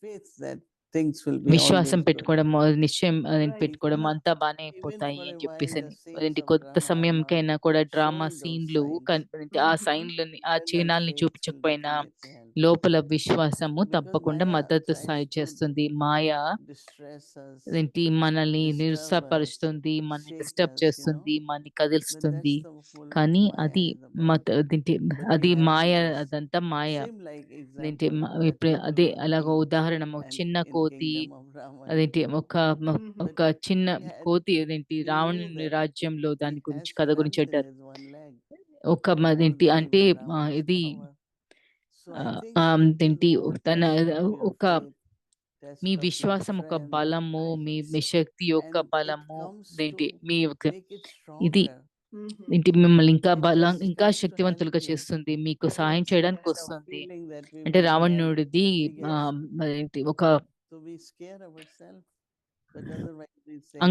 D: faith that things will be
A: విశ్వాసం
D: always good.
A: పెట్టుకోవడం, నిశ్చయం
E: Right.
A: పెట్టుకోవడం అంతా బానే
D: Even
A: అయిపోతాయి
D: for
A: అని
D: a while, the
A: చెప్పేసని.
D: scenes
A: అదేంటి
D: of
A: కొత్త
D: drama are not
A: సమయంకైనా కూడా డ్రామా
D: showing those
A: సీన్‌లు
D: signs,
A: ఆ
E: Mhm.
A: సైన్‌లని, ఆ
D: then that
A: చిహ్నాల్ని
D: faith will
A: చూపించకపోయినా
D: definitely help.
A: లోపల విశ్వాసము
D: Because
A: తప్పకుండా
D: Maya
A: మద్దతు
D: tries to
A: చేస్తుంది. మాయ
D: distress us,
A: అదేంటి మనల్ని
D: disturb us,
A: నిరుత్సాహపరుస్తుంది, మనల్ని
D: shake
A: డిస్టర్బ్
D: us,
A: చేస్తుంది, మనల్ని
D: But
A: కదిలిస్తుంది.
D: that's the whole
A: కానీ
D: Maya
A: అది
D: is about.
A: అదేంటి
D: But
A: అది
D: we have to
A: Maya,
D: just
A: అదంతా మాయ.
D: seem like
A: అదేంటి
D: example that
A: ఇప్పుడు
D: little
A: అదే అలాగ
D: monkey
A: ఉదాహరణ
D: and
A: చిన్న
D: in
A: కోతి,
D: kingdom of Ravan.
A: అదేంటి
E: Mhm.
A: ఒక
D: But
A: చిన్న
D: he had
A: కోతి అదేంటి
D: he knew
A: రావణుని
D: that
A: రాజ్యంలో
D: he
A: దాని
D: has
A: గురించి కథ గురించి
D: strength in
A: అంటారు.
D: his one leg
A: ఒక
D: more
A: అదేంటి
D: than
A: అంటే
D: even Ravan's
A: ఇది
D: power. So I think it is
A: అదేంటి
D: more
A: తన
D: test to your
A: ఒక
D: faith,
A: me
D: test of your
A: విశ్వాసం ఒక
D: strength,
A: బలము,
E: I
A: me
E: think
A: me
E: so.
A: శక్తి యొక్క
D: and it
A: బలము,
D: comes
A: అదేంటి
D: to
A: మీ యొక్క
D: make it
A: ఇది
D: stronger.
E: Mhm.
A: ఏంటి మిమ్మల్ని ఇంకా
D: It just
A: ఇంకా
D: starts to help
A: శక్తివంతులుగా
D: you.
A: చేస్తుంది. మీకు సహాయం
E: Yes.
A: చేయడానికి
E: Yes.
D: Instead of
A: వస్తుంది.
D: feeling that we
A: అంటే
D: will fall,
A: రావణుడిది
D: we get
A: ఏంటి ఒక
D: so we scare ourselves, but otherwise we say this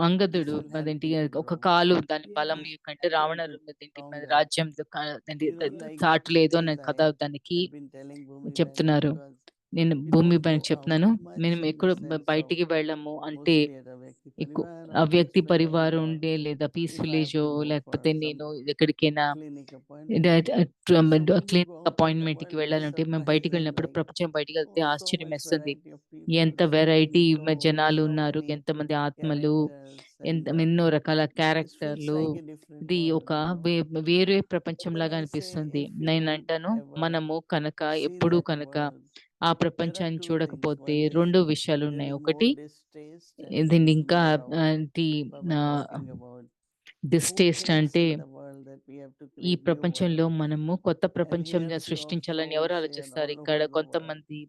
A: అంగదుడు
D: will help
A: అదేంటి
D: me to
A: ఒక
D: grow.
A: కాలు దాని బలం
E: Yeah.
A: కంటే
D: Help me
A: Ravana
D: to be
A: అదేంటి మన
D: stronger.
A: రాజ్యం అదేంటి
D: Like
A: సాటి
D: these
A: లేదు
D: days
A: అనే కథ దానికి
D: I've been telling Bhumi Ben
A: చెప్తున్నారు.
D: because
A: నేను
D: we
A: భూమి
D: don't
A: పైన
D: go out
A: చెప్తున్నాను.
D: much
A: మేము
D: in the
A: ఎక్కడ
D: sense of
A: బయటికి వెళ్ళము. అంటే
D: mostly at a Vyakti
A: ఎక్కువ
D: Parivar
A: ఆ
D: or
A: వ్యక్తి
D: Peace Village
A: పరివారం
D: or
A: ఉండే లేదా పీస్
D: if I have
A: విలేజో
D: to go for
A: లేకపోతే
D: some
A: నేను ఎక్కడికైనా
D: clinic appointment. So when we
A: clinic
D: go out in the
A: అపాయింట్‌మెంట్‌కి
D: world, we
A: వెళ్ళాలంటే మేము బయటికి
D: surprises
A: వెళ్ళినప్పుడు
D: like,
A: ప్రపంచం బయటికెళ్తే
D: oh, so much
A: ఆశ్చర్యమేస్తుంది.
D: variety of people,
A: ఎంత
D: so many
A: వెరైటీ
D: souls,
A: జనాలు
D: so
A: ఉన్నారు.
D: many
A: ఎంతమంది ఆత్మలు,
D: characters, and
A: ఎన్నో రకాల
D: it feels
A: క్యారెక్టర్‌లు.
D: like a different
A: ఇది ఒక
D: world.
A: వేరే
D: But then
A: ప్రపంచంలాగా
D: I say,
A: అనిపిస్తుంది.
D: if we don't
A: నేనంటాను
D: ever
A: మనము కనుక
D: see
A: ఎప్పుడూ
D: that
A: కనుక
D: world,
A: ఆ
D: There are
A: ప్రపంచాన్ని
D: 2 things.
A: చూడకపోతే
D: One is
A: 2 విషయాలున్నాయి.
D: there is
A: ఒకటి
D: more distaste and
A: దీన్ని
D: there is
A: ఇంకా
D: more love.
A: ఏంటి
D: Baba
A: ఆహ్,
D: talking about who
A: distaste
D: thinks
A: అంటే
D: in the world that we have to
A: ఈ
D: create new
A: ప్రపంచంలో
D: world.
A: మనము కొత్త
D: And
A: ప్రపంచం
D: here few of
A: సృష్టించాలని ఎవరు
D: souls share
A: ఆలోచిస్తారు?
D: all
A: ఇక్కడ
D: over the world.
A: కొంతమంది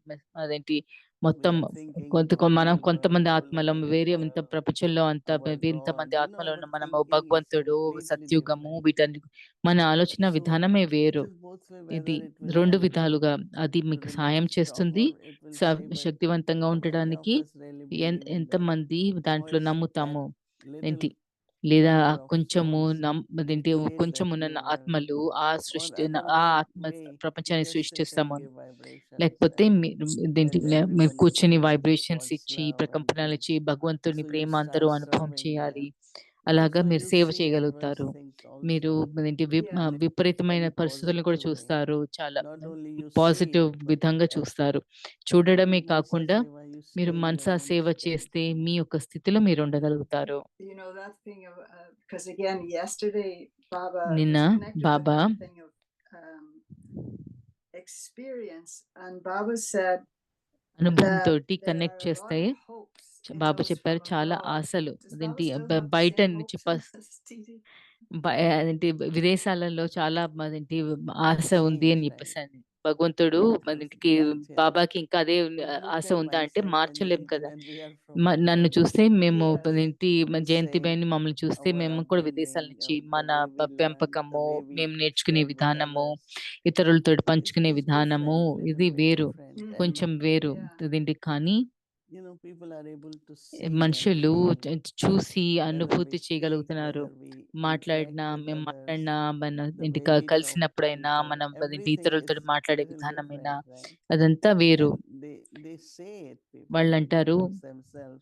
A: అదేంటి
D: We
A: మొత్తం
D: are thinking
A: మనం
D: new world,
A: కొంతమంది ఆత్మలం
D: golden age
A: వేరే ఇంత
D: world,
A: ప్రపంచంలో అంత
D: our
A: ఇంతమంది
D: God.
A: ఆత్మలో ఉన్న
D: Our
A: మనము
D: thinking is
A: భగవంతుడు,
D: completely
A: సత్యుగము
D: different.
A: వీటన్ని మన ఆలోచన
D: So
A: విధానమే
D: it
A: వేరు.
D: is both way
A: ఇది
D: whether it will
A: 2
D: help you
A: విధాలుగా అది
D: to
A: మీకు
D: remain
A: సహాయం
D: strong
A: చేస్తుంది.
D: or it will say, but
A: శక్తివంతంగా
D: how many of
A: ఉండడానికి.
D: us really believe in that?
A: ఎంతమంది
D: Or
A: దాంట్లో
D: is that
A: నమ్ముతాము? ఏంటి
D: little
A: లేదా
D: number of
A: కొంచెము
D: souls
A: అదేంటి
D: create that
A: కొంచెమున్న
D: new world?
A: ఆత్మలు ఆ
D: Or
A: ఆ
D: other
A: ఆత్మ
D: way, you
A: ప్రపంచాన్ని
D: just sit and
A: సృష్టిస్తాము.
D: give vibrations
A: లేకపోతే
D: and
A: ఇదేంటి
D: let
A: మీరు
D: everyone
A: కూర్చొని
D: see
A: వైబ్రేషన్స్
D: God's
A: ఇచ్చి,
D: love and
A: ప్రకంపనలు
D: peace.
A: ఇచ్చి భగవంతుని
D: So you
A: ప్రేమ అందరూ
D: start
A: అనుభవం
D: serving
A: చేయాలి.
D: there.
A: అలాగా
D: So
A: మీరు
D: you
A: సేవ
D: see adverse
A: చేయగలుగుతారు.
D: things
A: మీరు
D: also
A: అదేంటి
E: Yeah.
D: in a
A: విపరీతమైన
D: very
A: పరిస్థితులను కూడా
D: positive way.
A: చూస్తారు. చాలా
D: Not only you
A: positive
D: see it, but
A: విధంగా
D: at
A: చూస్తారు. చూడడమే
D: Mansa
A: కాకుండా
D: Seva, you
A: మీరు
D: stay in your
A: Manasa
D: own
A: సేవ
D: state.
A: చేస్తే మీ యొక్క స్థితిలో మీరు ఉండగలుగుతారు.
E: You know, that thing of, because again, yesterday, Baba
A: నిన్న
E: was connected to
A: Baba
E: that thing of experience. And Baba said
A: అనుభవంతో
E: that there
A: connect
E: are a lot
A: చేస్తే
E: of hopes in
A: Baba
E: those
A: చెప్పారు
E: from
A: చాలా
E: abroad.
A: ఆశలు.
E: Does
A: అదేంటి
E: Baba still have the
A: బయట
E: same
A: నుంచి
E: hopes as TD?
A: అదేంటి విదేశాలలో చాలా అదేంటి ఆశ ఉంది అని
D: Change, right?
A: చెప్పేసి భగవంతుడు అదేంటికి
D: That's yeah.
A: బాబాకి ఇంకా అదే
D: But look
A: ఆశ
D: at
A: ఉందా అంటే
D: myself and
A: మార్చలేం
D: Jayanti
A: కదా.
D: when we are from
A: నన్ను
D: abroad.
A: చూస్తే మేము
E: Yes.
A: అదేంటి
D: We
A: జయంతి
D: say
A: బేని మమ్మల్ని చూస్తే
D: our
A: మేము కూడా విదేశాల
D: upbringing,
A: నుంచి
D: the
A: మన
D: way we learn, the
A: పెంపకము,
D: way we
A: మేము నేర్చుకునే
D: share with
A: విధానము,
D: others.
A: ఇతరులతో
D: It
A: పంచుకునే
D: is
A: విధానము
D: different, little
A: ఇది
D: bit
A: వేరు,
D: different. And
A: కొంచెం వేరు.
E: Yeah.
A: అదేంటి కానీ
D: you know, people are able to see and
A: మనుషులు
D: feel
A: చూసి
D: whether we
A: అనుభూతి
D: speak,
A: చేయగలుగుతున్నారు.
D: whether we
A: మాట్లాడినా,
D: interact with
A: మేము
D: others,
A: మాట్లాడినా, మన
D: the
A: ఏంటి
D: way we talk to
A: కలిసినప్పుడైనా,
D: people,
A: మనం అదేంటి
D: everything
A: ఇతరులతో
D: is
A: మాట్లాడే
D: little
A: విధానమైనా
D: different, right?
A: అదంతా వేరు.
D: And they say it, people
A: వాళ్ళంటారు,
D: amongst themselves,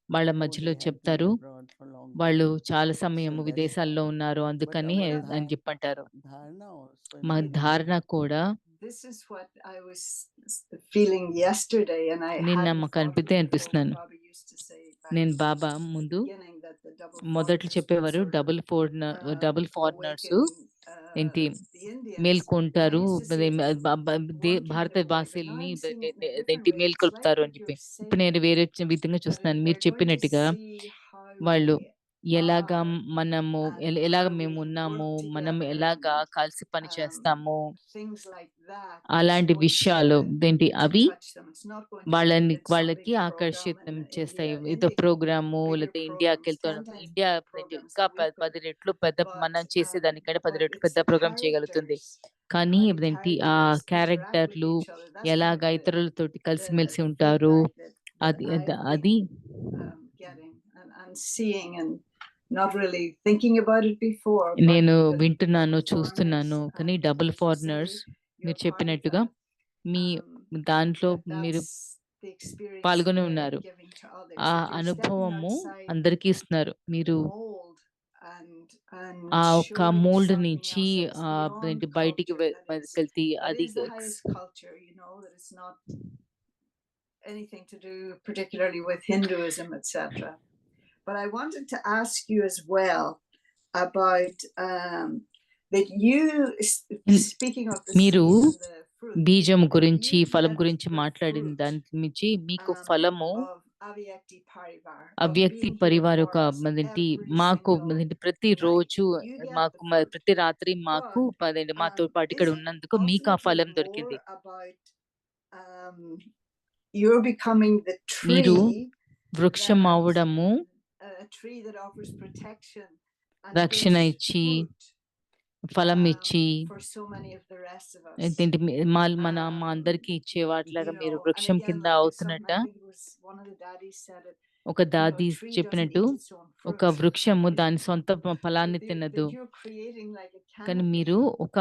A: వాళ్ళ
D: oh,
A: మధ్యలో
D: they have been
A: చెప్తారు,
D: abroad for long
A: వాళ్ళు
D: time.
A: చాలా
D: So
A: సమయము
D: that's
A: విదేశాల్లో
D: fine.
A: ఉన్నారు
D: But
A: అందుకని
D: our
A: అని చెప్పంటారు.
D: dharana also
A: మా
D: very
A: ధారణ
D: different.
A: కూడా
E: This is what I was feeling yesterday, and I
A: నిన్న
E: hadn't
A: మాకు
E: thought of
A: అనిపితే
E: it before. But
A: అనిపిస్తున్నాను.
E: Baba used to say back
A: నేను
E: in
A: బాబా
E: the
A: ముందు
E: beginning that the double
A: మొదట్లో
E: foreigners would
A: చెప్పేవారు
E: sort of
A: double foreigners
E: awaken
A: ఏంటి
E: the Indians. And I
A: మేల్కొంటారు,
E: used to see it as one
A: భారత
E: kind of way, but now
A: వాసుల్ని
E: I'm seeing it in a
A: ఏంటి
E: different way. It's
A: మేల్కొల్పుతారు
E: like
A: అని
E: what
A: చెప్పి.
E: you're
A: ఇప్పుడు నేను
E: saying,
A: వేరే విధంగా
E: that
A: చూస్తున్నాను. మీరు
E: they're going to
A: చెప్పినట్టుగా
E: see how
A: వాళ్ళు
E: we
A: ఎలాగా
E: are
A: మనము
E: and
A: ఎలాగ
E: how
A: మేము
E: we
A: ఉన్నాము,
E: work
A: మనం
E: together
A: ఎలాగా
E: and
A: కలిసి పని చేస్తాము,
E: things like that is
A: అలాంటి
E: going
A: విషయాలు ఏంటి
E: to
A: అవి
E: touch them. It's not going to be that some
A: వాళ్ళకి
E: big program
A: ఆకర్షితం
E: in
A: చేస్తాయి.
E: India.
A: ఏదో
E: India can do
A: program
E: bigger
A: లేకపోతే ఇండియాకి
E: programs, 10
A: వెళ్తాను.
E: times
A: ఇండియా
E: bigger programs
A: ఇంకా
E: than we could.
A: 10 రెట్లు పెద్ద
E: But
A: మనం చేసేదానికంటే 10
E: but
A: రెట్లు
E: it's
A: పెద్ద
E: the
A: ప్రోగ్రామ్ చేయగలుగుతుంది.
E: characters,
A: కానీ
E: how the
A: ఇదేంటి ఆ
E: characters interact with
A: క్యారెక్టర్లు
E: each other. That's kind
A: ఎలాగా
E: of
A: ఇతరులతోటి కలిసిమెలిసి
E: the
A: ఉంటారు,
E: feedback that
A: అది
E: I've
A: అది
E: been getting and seeing and not really thinking about it before. But
A: నేను
E: the
A: వింటున్నాను,
E: double foreigners,
A: చూస్తున్నాను. కానీ double
E: as you say,
A: foreigners మీరు
E: you're part of
A: చెప్పినట్టుగా
E: that.
A: మీ దాంట్లో మీరు
E: That's the experience
A: పాల్గొని
E: they're
A: ఉన్నారు.
E: giving to others.
A: ఆ
E: That you're stepping
A: అనుభవము
E: outside
A: అందరికీ ఇస్తున్నారు.
E: the
A: మీరు
E: mold and
A: ఆ ఒక్క
E: showing
A: మోల్డ్
E: something
A: నుంచి
E: else that's beyond
A: ఏంటి బయటికి
E: culture,
A: వెళ్తే
E: that
A: అది
E: is the highest culture, you know, that it's not anything to do particularly with Hinduism, etc. But I wanted to ask you as well about that you, speaking of the seed
A: మీరు
E: and the fruit,
A: బీజం
E: that
A: గురించి,
E: you
A: ఫలం
E: get
A: గురించి
E: the
A: మాట్లాడిన
E: fruit
A: దాని నుంచి మీకు ఫలము
E: of Avyakti Parivar, of
A: అవ్యక్తి
E: being here
A: Parivar
E: for
A: యొక్క
E: us
A: అదేంటి
E: every
A: మాకు
E: single
A: అదేంటి
E: night.
A: ప్రతిరోజు
E: You get
A: మాకు
E: the fruit.
A: ప్రతి రాత్రి మాకు
E: But
A: అదేంటి మాతో పాటు
E: is
A: ఇక్కడ
E: it
A: ఉన్నందుకు మీకు ఆ
E: ultimately
A: ఫలం
E: more
A: దొరికింది.
E: about you're becoming the
A: మీరు
E: tree
A: వృక్షం
E: that
A: అవడము,
E: a tree that offers protection and
A: రక్షణ
E: gives
A: ఇచ్చి,
E: fruit
A: ఫలం ఇచ్చి,
E: for so many of the rest of us.
A: ఏంటంటే మన మా అందరికి ఇచ్చే వాటిలాగా
E: You
A: మీరు
E: know, and
A: వృక్షం
E: again,
A: కింద
E: like some,
A: అవుతున్నట్ట.
E: I think it was one of the daddies said it,
A: ఒక
E: you know, a
A: దాది
E: tree doesn't
A: చెప్పినట్టు
E: eat its own
A: ఒక
E: fruit.
A: వృక్షము దాని సొంత
E: But
A: ఫలాన్ని
E: that
A: తినదు.
E: you're creating like a
A: కానీ
E: canopy
A: మీరు ఒక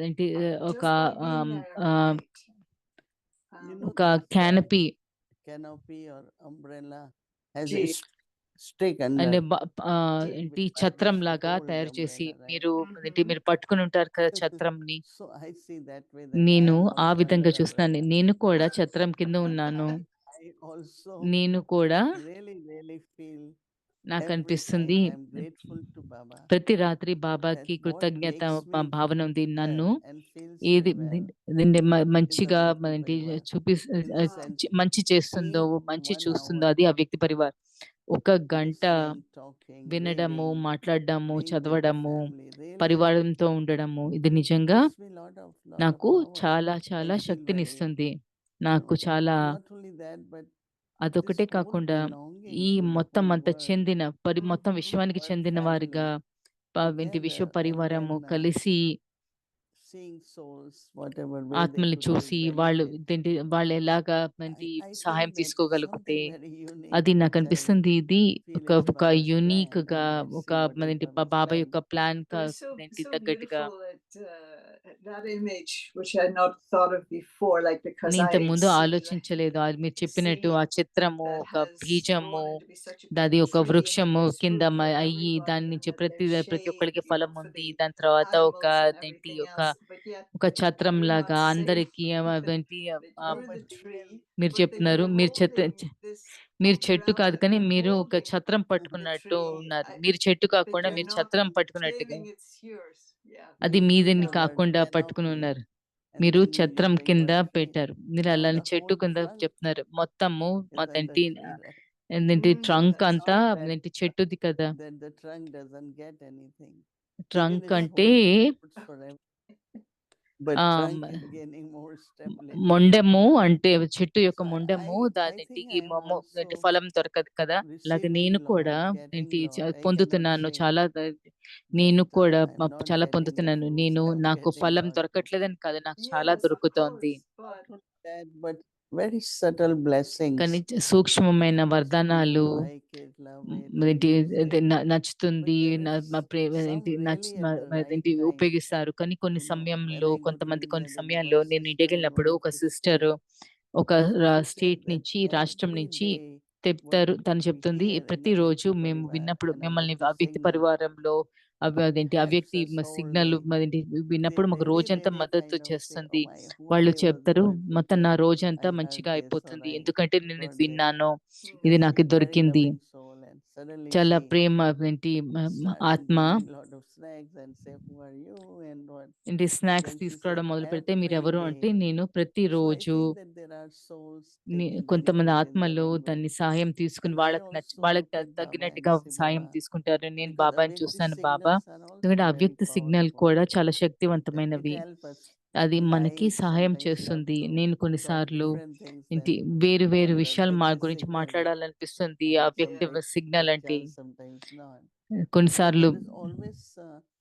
A: ఏంటి ఒక
E: just by being there every night.
D: You know,
A: ఒక
D: that
A: canopy
D: canopy or umbrella has a
E: Gee.
D: stick under.
A: అంటే
E: Gee.
A: ఏంటి ఛత్రం లాగా తయారు చేసి మీరు ఏంటి మీరు పట్టుకుని ఉంటారు కదా ఛత్రంని.
D: So I see that way that I
A: నేను
D: am
A: ఆ
D: also
A: విధంగా
D: under
A: చూస్తున్నాను.
D: umbrella.
A: నేను కూడా ఛత్రం కింద ఉన్నాను.
D: I also
A: నేను కూడా
D: really feel every
A: నాకనిపిస్తుంది
D: night I'm grateful to Baba
A: ప్రతి రాత్రి
D: that
A: బాబాకి
D: what
A: కృతజ్ఞత
D: makes me
A: భావన ఉంది. నన్ను
D: well and feels
A: ఏది
D: me well
A: దీన్ని
D: is a
A: మంచిగా
D: Vyakti
A: ఏంటి
D: Parivar. In the sense,
A: మంచి చేస్తుందో,
D: being
A: మంచి
D: 1
A: చూస్తుందో
D: hour
A: అది ఆ వ్యక్తి పరివార్. ఒక గంట
D: listening, talking,
A: వినడము,
D: reading,
A: మాట్లాడడము,
D: being with the
A: చదవడము,
D: family really
A: పరివారంతో ఉండడము ఇది నిజంగా
D: gives me lot of
A: నాకు
D: power.
A: చాలా
D: I
A: చాలా
D: feel very,
A: శక్తినిస్తుంది.
D: you
A: నాకు
D: know,
A: చాలా
D: not only that, but this
A: అదొకటే
D: whole
A: కాకుండా
D: belonging
A: ఈ
D: to the
A: మొత్తం
D: whole
A: అంతా
D: world,
A: చెందిన మొత్తం విశ్వానికి
D: world
A: చెందిన వారిగా
D: family
A: ఏంటి విశ్వ
D: together, and
A: పరివారము
D: then
A: కలిసి
D: seeing souls, whatever way they
A: ఆత్మల్ని
D: could
A: చూసి
D: take
A: వాళ్ళు
D: benefit.
A: వాళ్ళు ఎలాగా ఏంటి
D: I feel
A: సహాయం
D: that is
A: తీసుకోగలిగితే
D: something very unique
A: అది నాకు
D: which I
A: అనిపిస్తుంది. ఇది
D: feel
A: ఒక
D: is
A: ఒక
D: Baba's
A: యూనిక్
D: plan,
A: గా
D: and let's
A: ఒక
D: see what is
A: ఏంటి
D: Baba's
A: బాబా
D: plan.
A: యొక్క ప్లాన్
E: It was
A: ఏంటి
E: so
A: తగ్గట్టుగా
E: beautiful that that image, which I had not thought of before, like because
A: నేను ఇంతకు
E: I
A: ముందు
E: see
A: ఆలోచించలేదు. అది మీరు చెప్పినట్టు ఆ
E: seed
A: చిత్రము,
E: that
A: ఒక
E: has
A: బీజము,
E: grown into be such a
A: అది
E: big
A: ఒక
E: tree and it
A: వృక్షము
E: bears
A: కింద
E: fruit for
A: అయ్యి దాని
E: everybody and
A: నుంచి
E: that
A: ప్రతి
E: there's
A: ప్రతి
E: shade,
A: ఒక్కరికి
E: you know,
A: ఫలం
E: for
A: ఉంది.
E: the
A: దాని తర్వాత ఒక
E: animals and
A: ఏంటి
E: everything
A: ఒక
E: else, but yet
A: ఒక ఛత్రం
E: you're not
A: లాగా
E: saying
A: అందరికి ఏంటి
E: that you're the tree,
A: మీరు
E: but that
A: చెప్తున్నారు.
E: you're
A: మీరు
E: holding this
A: మీరు చెట్టు కాదు
E: umbrella,
A: కానీ
E: you're
A: మీరు ఒక
E: holding
A: ఛత్రం
E: the
A: పట్టుకున్నట్టు
E: tree,
A: ఉన్నారు. మీరు చెట్టు
E: that
A: కాకుండా
E: you're
A: మీరు
E: not
A: ఛత్రం పట్టుకున్నట్టుగా
E: claiming it's yours. Yeah.
A: అది
D: We use
A: మీదని
D: the word
A: కాకుండా పట్టుకుని
D: canopy,
A: ఉన్నారు.
D: and
A: మీరు
D: then we use
A: ఛత్రం
D: the
A: కింద
D: word tree.
A: పెట్టారు. మీరు
D: Now
A: అలాని
D: the
A: చెట్టు
D: whole
A: కింద
D: trunk
A: చెప్తున్నారు. మొత్తము
D: is under
A: ఏంటి
D: tree, right?
A: ఏంటంటే ట్రంక్
E: That's
A: అంతా
D: That
A: ఏంటి చెట్టుది కదా.
D: that the trunk doesn't get anything. Even
A: trunk
D: its
A: అంటే
D: whole supports forever, but
A: ఆ
D: trunk is gaining more stability.
A: మొండెము అంటే చెట్టు యొక్క
D: So
A: మొండెము
D: I think
A: దానికి
D: I am
A: అంటే
D: also
A: ఫలం దొరకదు కదా. అలాగే
D: receiving
A: నేను కూడా
D: lot, getting
A: ఏంటి
D: lot. I cannot
A: పొందుతున్నాను
D: say
A: చాలా
D: that
A: నేను కూడా
D: I'm not
A: చాలా
D: getting the
A: పొందుతున్నాను.
D: fruits.
A: నేను
D: I'm
A: నాకు
D: getting
A: ఫలం
D: lot.
A: దొరకట్లేదని కాదు. నాకు చాలా
E: yes, of
A: దొరుకుతోంది.
E: course,
D: Not
E: but
D: only that, but very subtle blessings.
A: కానీ సూక్ష్మమైన
D: Just
A: వరదానాలు
D: people like it, love it,
A: ఏంటి
D: use
A: అదే
D: it.
A: నచ్చుతుంది.
D: But there
A: మా
D: is
A: ఏంటి
D: some really at the right
A: ఏంటి
D: time,
A: ఉపయోగిస్తారు. కానీ కొన్ని
D: when
A: సమయంలో
D: I go to
A: కొంతమంది కొన్ని
D: England, and
A: సమయాల్లో
D: one
A: నేను ఇంటికి
D: sister in
A: వెళ్ళినప్పుడు
D: one of
A: ఒక
D: the
A: సిస్టర్
D: states,
A: ఒక
D: she said
A: స్టేట్
D: that
A: నుంచి రాష్ట్రం
D: every
A: నుంచి
D: day what
A: చెప్తారు. తను
D: we
A: చెప్తుంది
D: hear in
A: ప్రతిరోజు
D: Avyakti
A: మేము
D: Parivar
A: విన్నప్పుడు
D: and
A: మిమ్మల్ని
D: Avyakti
A: అవ్యక్తి
D: Signal
A: పరివారంలో అదేంటి
D: helps
A: అవ్యక్తి
D: us all
A: signal
D: day.
A: అదేంటి
D: They
A: విన్నప్పుడు మాకు
D: really,
A: రోజంతా
D: really
A: మద్దతు
D: kind of say, "Oh
A: చేస్తుంది."
D: my whole
A: వాళ్ళు
D: day was
A: చెప్తారు
D: good
A: మొత్తం నా
D: because
A: రోజంతా
D: I heard
A: మంచిగా
D: this or
A: అయిపోతుంది.
D: I
A: ఎందుకంటే నేను ఇది
D: got this."
A: విన్నాను. ఇది
D: Just
A: నాకు
D: a very
A: దొరికింది.
D: loving soul, and suddenly
A: చాలా
D: she
A: ప్రేమ ఏంటి
D: started
A: ఆత్మ
D: bringing lot of snacks and say, "Who are you?" and what.
A: ఏంటి స్నాక్స్
D: Then she said,
A: తీసుకురావడం మొదలుపెడితే
D: "Every
A: మీరెవరు అంటే
D: day."
A: నేను
D: So I
A: ప్రతిరోజు
D: think that there are souls taking
A: కొంతమంది
D: benefit in their
A: ఆత్మలు
D: own way.
A: దాన్ని సహాయం తీసుకుని
D: And I also
A: వాళ్ళకి
D: look at Baba and
A: తగ్గినట్టుగా
D: say,
A: సాయం
D: "Baba,"
A: తీసుకుంటారు. నేను
D: because
A: బాబాని
D: Avyakti
A: చూస్తాను. బాబా
D: signals are also
A: ఎందుకంటే
D: very
A: అవ్యక్త సిగ్నల్
D: powerful.
A: కూడా చాలా
D: It
A: శక్తివంతమైనవి.
D: helps us
A: అది మనకి
D: guide,
A: సహాయం
D: sometimes love
A: చేస్తుంది.
D: to
A: నేను
D: talk
A: కొన్నిసార్లు
D: different things
A: ఏంటి
D: than
A: వేరు
D: what
A: వేరు
D: the
A: విషయాలు మా
D: Avyakti
A: గురించి
D: signal
A: మాట్లాడాలనిపిస్తుంది. ఆ వ్యక్తి
D: sometimes
A: సిగ్నల్ అంటే
D: can, sometimes not. But
A: కొన్నిసార్లు
D: there is always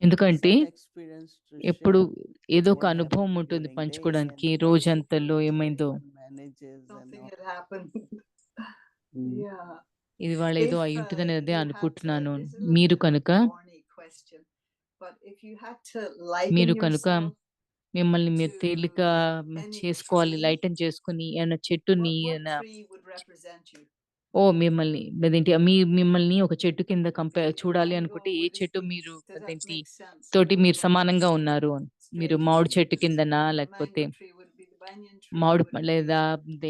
A: ఎందుకంటే
D: some experience to
A: ఎప్పుడు
D: share
A: ఏదో ఒక
D: what
A: అనుభవం
D: happened
A: ఉంటుంది
D: during day
A: పంచుకోవడానికి
D: and
A: రోజంతలో ఏమైందో.
D: one manages and
E: something
D: all.
E: had happened.
D: Mm.
E: Yeah.
A: ఇది వాళ్ళ ఏదో
E: If
A: అయి ఉంటుందని అదే
E: you had to,
A: అనుకుంటున్నాను.
E: this is a little
A: మీరు
E: bit of
A: కనుక
E: a corny question, but if you had to liken
A: మీరు కనుక
E: yourself
A: మిమ్మల్ని మీరు
E: to
A: తేలిక
E: any
A: చేసుకోవాలి.
E: tree,
A: లైటన్ చేసుకొని ఏమైనా చెట్టుని
E: what
A: ఏమైనా
E: tree would represent you?
A: మిమ్మల్ని అదేంటి మిమ్మల్ని ఒక చెట్టు కింద చూడాలి
E: I
A: అనుకుంటే
E: know
A: ఏ
E: what is
A: చెట్టు
E: the,
A: మీరు
E: does that
A: అదేంటి
E: make sense?
A: తోటి
E: What
A: మీరు
E: what
A: సమానంగా ఉన్నారు అని. మీరు
E: strange
A: మామిడి
E: thing
A: చెట్టు
E: is
A: కిందనా
E: the
A: లేకపోతే
E: mango tree would be the banyan tree
A: మామిడి
E: would be
A: లేదా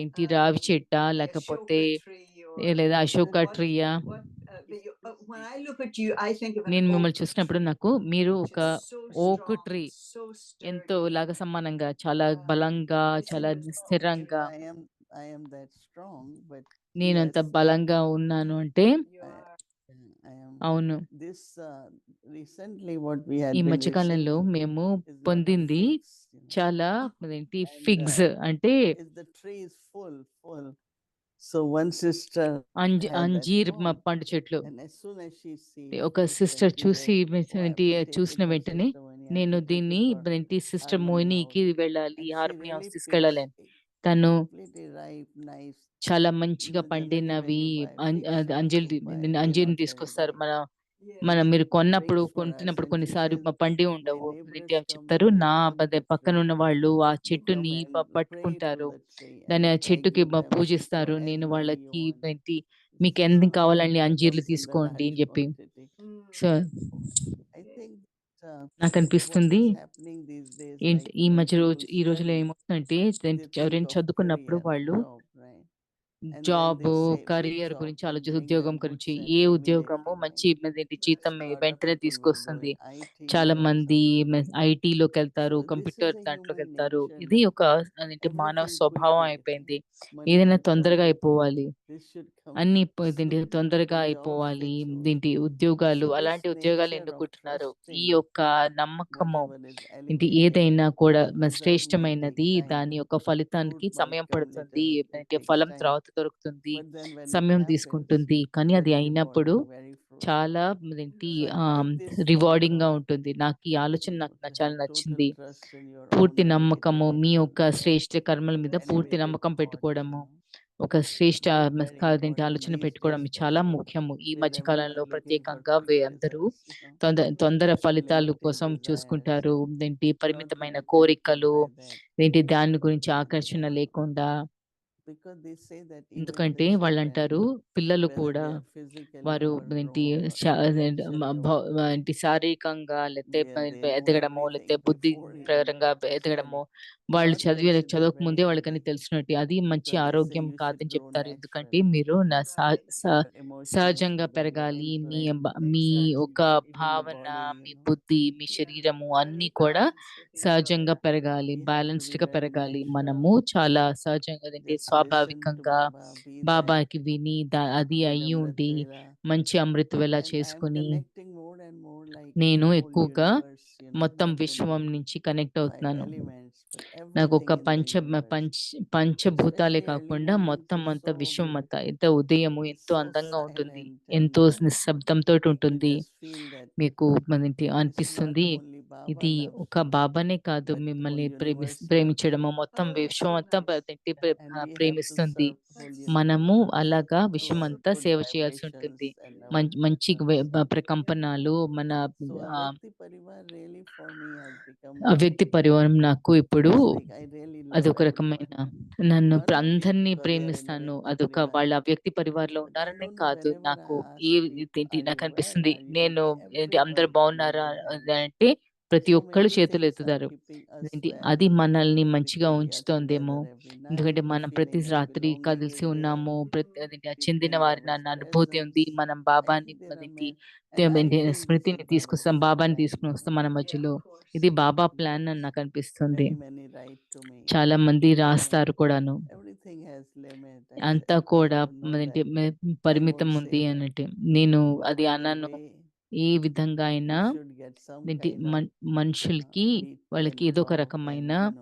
A: ఏంటి రావి చెట్టా
E: the
A: లేకపోతే
E: ashoka tree or
A: లేదా Ashoka
E: what
A: ట్రీయా.
E: what but you, when I look at you I think of an
A: నేను
E: oak
A: మిమ్మల్ని చూసినప్పుడు
E: tree
A: నాకు మీరు
E: which
A: ఒక
E: is so
A: ఓక్
E: strong,
A: ట్రీ
E: so
A: ఎంతో
E: sturdy.
A: లాగా సమానంగా చాలా బలంగా
E: Is
A: చాలా
E: yours oak tree?
A: స్థిరంగా
D: I am that strong, but
A: నేనంత
D: yes,
A: బలంగా ఉన్నాను అంటే
E: You
D: I,
E: are.
D: I am.
A: అవును.
D: This recently what we
A: ఈ
D: had been
A: మధ్యకాలంలో
D: receiving
A: మేము
D: is lot of
A: పొందింది
D: figs,
A: చాలా అదేంటి
D: and
A: ఫిగ్స్ అంటే
D: is the tree is full. So one sister had that
A: అంజీర్
D: thought,
A: పండు చెట్లు.
D: and as soon as she sees
A: ఒక
D: this, then
A: సిస్టర్
D: she
A: చూసి
D: said, "Oh, I have
A: ఏంటి
D: to take it
A: చూసిన
D: for
A: వెంటనే
D: Sister Vani. I have
A: నేను
D: to take
A: దీన్ని
D: it for
A: ఏంటి సిస్టర్
D: Harmony
A: మోహినికి
D: House."
A: వెళ్ళాలి,
D: And she
A: harmony
D: really
A: house
D: picks
A: తీసుకెళ్ళాలి. తను
D: completely ripe, nice.
A: చాలా
D: You
A: మంచిగా
D: know, generally when
A: పండినవి
D: you buy figs, you buy they're
A: అంజీర్ని
D: not very
A: తీసుకొస్తారు.
D: ripe.
A: మనం
E: Yes.
A: మీరు కొన్నప్పుడు
D: Brings for us,
A: కొంటున్నప్పుడు
D: and she
A: కొన్నిసార్లు
D: says,
A: పండి
D: "My
A: ఉండవు. అదేంటి
D: neighbors
A: అని
D: come
A: చెప్తారు.
D: and they
A: నా
D: hug the
A: పక్కన
D: tree,
A: ఉన్న వాళ్ళు ఆ
D: they come
A: చెట్టుని
D: and pray to
A: పట్టుకుంటారు.
D: the tree,
A: దాని ఆ
D: and I
A: చెట్టుకి
D: give them
A: పూజిస్తారు. నేను
D: whatever you
A: వాళ్ళకి
D: want."
A: ఏంటి
D: She
A: మీకు
D: says,
A: ఎన్ని
D: "Ah,
A: కావాలండి
D: that
A: అంజీర్లు
D: comes in the
A: తీసుకోండి అని
D: large
A: చెప్పి.
D: quantity."
A: సో
D: I think
A: నాకు
D: what
A: అనిపిస్తుంది
D: is happening these days,
A: ఏంటి
D: like
A: ఈ
D: when
A: మధ్య
D: people
A: ఈ రోజులో
D: study,
A: ఏమవుతుందంటే
D: they think
A: ఎవరైనా
D: of
A: చదువుకున్నప్పుడు
D: career,
A: వాళ్ళు
D: job, right? And then
A: job,
D: they say which
A: career
D: job
A: గురించి
D: will
A: ఆలోచిస్తూ
D: bring
A: ఉద్యోగం
D: them good
A: గురించి. ఏ
D: salary
A: ఉద్యోగము
D: immediately,
A: మంచి
D: right?
A: అదేంటి
D: So
A: జీతం
D: a lot of
A: వెంటనే
D: people will go
A: తీసుకొస్తుంది.
D: in IT
A: చాలా
D: or
A: మంది
D: something.
A: ఐటీలోకెళ్తారు,
D: So this is
A: computer
D: a human
A: దాంట్లోకెళ్తారు.
D: nature
A: ఇది
D: now.
A: ఒక అదేంటి మానవ
D: Everything
A: స్వభావం
D: quickly.
A: అయిపోయింది.
D: Money
A: ఏదైనా
D: should come
A: తొందరగా
D: quickly.
A: అయిపోవాలి.
D: This should come
A: అన్నీ ఇదేంటి
D: soon.
A: తొందరగా
D: The job
A: అయిపోవాలి.
D: secure.
A: ఇదేంటి ఉద్యోగాలు,
D: So this
A: అలాంటి ఉద్యోగాలు
D: nature of
A: ఎన్నుకుంటున్నారు. ఈ
D: trusting
A: యొక్క నమ్మకము
D: whatever is
A: ఏంటి
D: elevated
A: ఏదైనా కూడా
D: deserve may take
A: శ్రేష్టమైనది
D: time.
A: దాని యొక్క ఫలితానికి
D: Fruit might
A: సమయం
D: come
A: పడుతుంది.
D: later. It
A: అంటే
D: takes
A: ఫలం
D: time.
A: తర్వాత దొరుకుతుంది.
D: But then when it
A: సమయం
D: happens,
A: తీసుకుంటుంది. కానీ అది
D: very
A: అయినప్పుడు
D: rewarding, very fruitful.
A: చాలా అదేంటి
D: So I like this thought
A: రివార్డింగ్‌గా
D: process.
A: ఉంటుంది. నాకు ఈ ఆలోచన నాకు
D: To
A: చాలా
D: have
A: నచ్చింది.
D: total trust in your own
A: పూర్తి
D: ability to
A: నమ్మకము,
D: make
A: మీ
D: good
A: యొక్క
D: results.
A: శ్రేష్ఠ కర్మల మీద
D: Anyway,
A: పూర్తి
D: good
A: నమ్మకం
D: thoughts,
A: పెట్టుకోవడము. ఒక
D: Very,
A: శ్రేష్ఠ
D: very
A: అదేంటి
D: important
A: ఆలోచన
D: these
A: పెట్టుకోవడం
D: days,
A: చాలా
D: especially
A: ముఖ్యము. ఈ
D: where
A: మధ్య కాలంలో
D: everyone looking for
A: ప్రత్యేకంగా
D: quick
A: అందరూ
D: results.
A: తొందర ఫలితాలు
D: Limited
A: కోసం
D: desires,
A: చూసుకుంటారు. ఏంటి
D: not to
A: పరిమితమైన
D: be tempted
A: కోరికలు,
D: by that.
A: ఏంటి దాని గురించి ఆకర్షణ లేకుండా.
D: Because they say that even
A: ఎందుకంటే
D: the
A: వాళ్ళంటారు
D: children,
A: పిల్లలు
D: whether
A: కూడా
D: they are physically
A: వారు ఏంటి
D: overgrown or
A: అదేంటి
D: intellectually overgrown,
A: ఏంటి శారీరకంగా
D: where
A: లేతే
D: they know
A: ఎదగడము, లేతే
D: everything
A: బుద్ధి
D: before even
A: పరంగా ఎదగడము,
D: study,
A: వాళ్ళు
D: not considered
A: చదవక
D: very
A: ముందే వాళ్ళకని
D: healthy.
A: తెలిసినట్టు అది మంచి
D: Because they say
A: ఆరోగ్యం
D: you should
A: కాదని
D: grow
A: చెప్తారు. ఎందుకంటే
D: naturally.
A: మీరు
E: Right.
D: Your emotions
A: సహజంగా
D: shouldn't grow
A: పెరగాలి.
D: intellect,
A: మీ
E: Exactly.
A: ఒక
D: even the
A: భావన,
D: body,
A: మీ బుద్ధి, మీ శరీరము అన్నీ కూడా
E: Balance with each
A: సహజంగా
E: other.
A: పెరగాలి.
D: We have to be
A: బ్యాలెన్స్‌డ్‌గా
D: very
A: పెరగాలి. మనము
D: natural.
A: చాలా సహజంగా అదేంటి
D: Just listen to
A: స్వాభావికంగా
D: Baba, be that,
A: బాబాకి విని అది
D: good
A: అయ్యి
D: Amrit
A: ఉండి
D: Vela.
A: మంచి అమృతవేళ
D: And I am
A: చేసుకొని
D: connecting more and more like
A: నేను
D: whole
A: ఎక్కువగా
D: universe,
A: మొత్తం
D: not
A: విశ్వం
D: only
A: నుంచి కనెక్ట్
D: 5
A: అవుతున్నాను.
D: elements, but
A: నాకొక
D: everything in the universe.
A: పంచభూతాలే
D: Especially early
A: కాకుండా
D: mornings
A: మొత్తం
D: is
A: అంతా
D: so
A: విశ్వం
D: beautiful.
A: అంతా ఎంత ఉదయము ఎంతో
D: So
A: అందంగా ఉంటుంది.
D: silent
A: ఎంతో
D: and
A: నిశ్శబ్దంతోటి
D: you
A: ఉంటుంది.
D: just feel that
A: మీకు మనేంటి
D: it's not
A: అనిపిస్తుంది.
D: only Baba
A: ఇది
D: love,
A: ఒక బాబానే కాదు
D: but whole
A: మిమ్మల్ని
D: universe loves.
A: ప్రేమించడము, మొత్తం
E: Oh, that's
A: విశ్వం
E: so
A: అంతా
E: nice.
D: And we have to
A: ప్రేమిస్తుంది.
D: serve whole
E: That's
D: universe
A: మనము అలాగా
D: through
A: విశ్వం
D: our
A: అంతా
D: good
A: సేవ చేయాల్సి
D: vibrations
A: ఉంటుంది.
D: and our good
A: మంచి
D: thoughts.
A: ప్రకంపనాలు మన
D: So
A: ఆహ్,
D: Avyakti Parivar really for me has become
A: అవ్యక్తి పరివారం నాకు ఇప్పుడు
D: it's like I really love
A: అదొక
D: everyone.
A: రకమైన నన్ను
D: Not only
A: అందరిని
D: because they are in
A: ప్రేమిస్తాను.
D: Avyakti
A: అదొక
D: Parivar,
A: వాళ్ళ అవ్యక్తి పరివార్‌లో
D: but I
A: ఉన్నారనే
D: don't know
A: కాదు.
D: whenever I
A: నాకు
D: ask people,
A: ఇదేంటి
D: are you well?
A: నాకనిపిస్తుంది.
D: Are you
A: నేను
D: okay?
A: ఏంటి అందరూ
D: Everyone raise
A: బాగున్నారా
D: their hands.
A: అంటే ప్రతి
D: So
A: ఒక్కళ్ళు
D: maybe
A: చేతులు
D: things are
A: ఎత్తుతారు.
D: keeping us
A: ఏంటి
D: well
A: అది మనల్ని మంచిగా
D: because we are
A: ఉంచుతోందేమో.
D: together every
A: ఎందుకంటే
D: night.
A: మనం ప్రతి
D: Feeling of
A: రాత్రి
D: belonging
A: కలిసి
D: is there.
A: ఉన్నాము. అదేంటి
D: We
A: చెందిన
D: feel
A: వారిని
D: Baba's
A: అన్న అనుభూతి ఉంది.
D: presence.
A: మనం
D: I
A: బాబాని
D: think there are
A: అదేంటి
D: and I
A: ఏంటి
D: feel this
A: స్మృతిని
D: is Baba's
A: తీసుకొస్తాం. బాబాని
D: plan,
A: తీసుకొని వస్తాం మన
E: Yeah,
A: మధ్యలో.
E: of course.
A: ఇది బాబా
D: And
A: ప్లాన్ అని
D: books,
A: నాకనిపిస్తుంది.
D: many write to me.
A: చాలా మంది
D: Everyone,
A: రాస్తారు కూడాను.
D: everything has limit.
A: అంతా
D: I
A: కూడా
D: don't know
A: మరేంటి
D: that. I
A: పరిమితం
D: won't
A: ఉంది
D: say that.
A: అనంటే నేను
D: But
A: అది
D: any
A: అనను.
D: way,
A: ఏ విధంగా
D: we
A: అయినా
D: should get some
A: ఏంటి
D: kind of
A: మనుషులకి
D: we
A: వాళ్ళకి
D: can
A: ఏదో ఒక
D: talk
A: రకమైన
D: and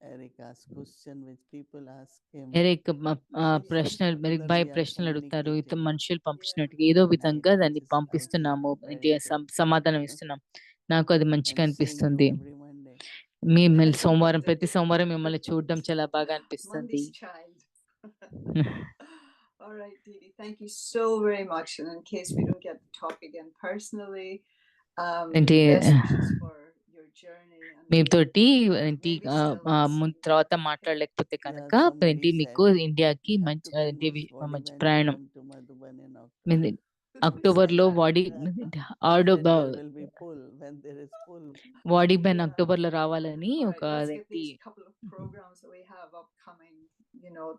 D: Erica's question which people ask him.
A: Eric
D: She says
A: ప్రశ్నలు
D: whether
A: బాయ్
D: we are
A: ప్రశ్నలు అడుగుతారు. ఇతర
D: communicating.
A: మనుషులు పంపించినట్టుగా ఏదో విధంగా
D: I
A: దాన్ని
D: just I feel
A: పంపిస్తున్నాము. ఏంటి
D: very good
A: సమాధానం ఇస్తున్నాం. నాకు అది మంచిగా
D: and seeing you
A: అనిపిస్తుంది.
D: every Monday.
A: మిమ్మల్ని ప్రతి సోమవారం మిమ్మల్ని చూడడం చాలా బాగా అనిపిస్తుంది.
E: Monday's child. All right, Didi, thank you so very much. And in case we don't get to talk again personally,
A: అంటే
E: best wishes for your journey. And
A: మీతోటి ఏంటి
E: maybe still this year.
A: తర్వాత
E: Okay.
A: మాట్లాడలేకపోతే
D: Yeah,
A: కనుక
D: somebody
A: ఏంటి మీకు
D: said
A: ఇండియాకి
D: you have
A: మంచి
D: to
A: ఏంటి
D: convince Body
A: మంచి
D: Man to
A: ప్రయాణం.
D: come to Madhuban in
A: మీది
D: October.
A: అక్టోబర్‌లో వాడి
D: He
A: ఆడో
D: said there will be pull when there is pull.
A: వాడిబెన్
E: Yeah.
A: అక్టోబర్‌లో రావాలని
E: All
A: ఒక
E: right, let's get
A: అదేంటి
E: these couple of programs that we have upcoming,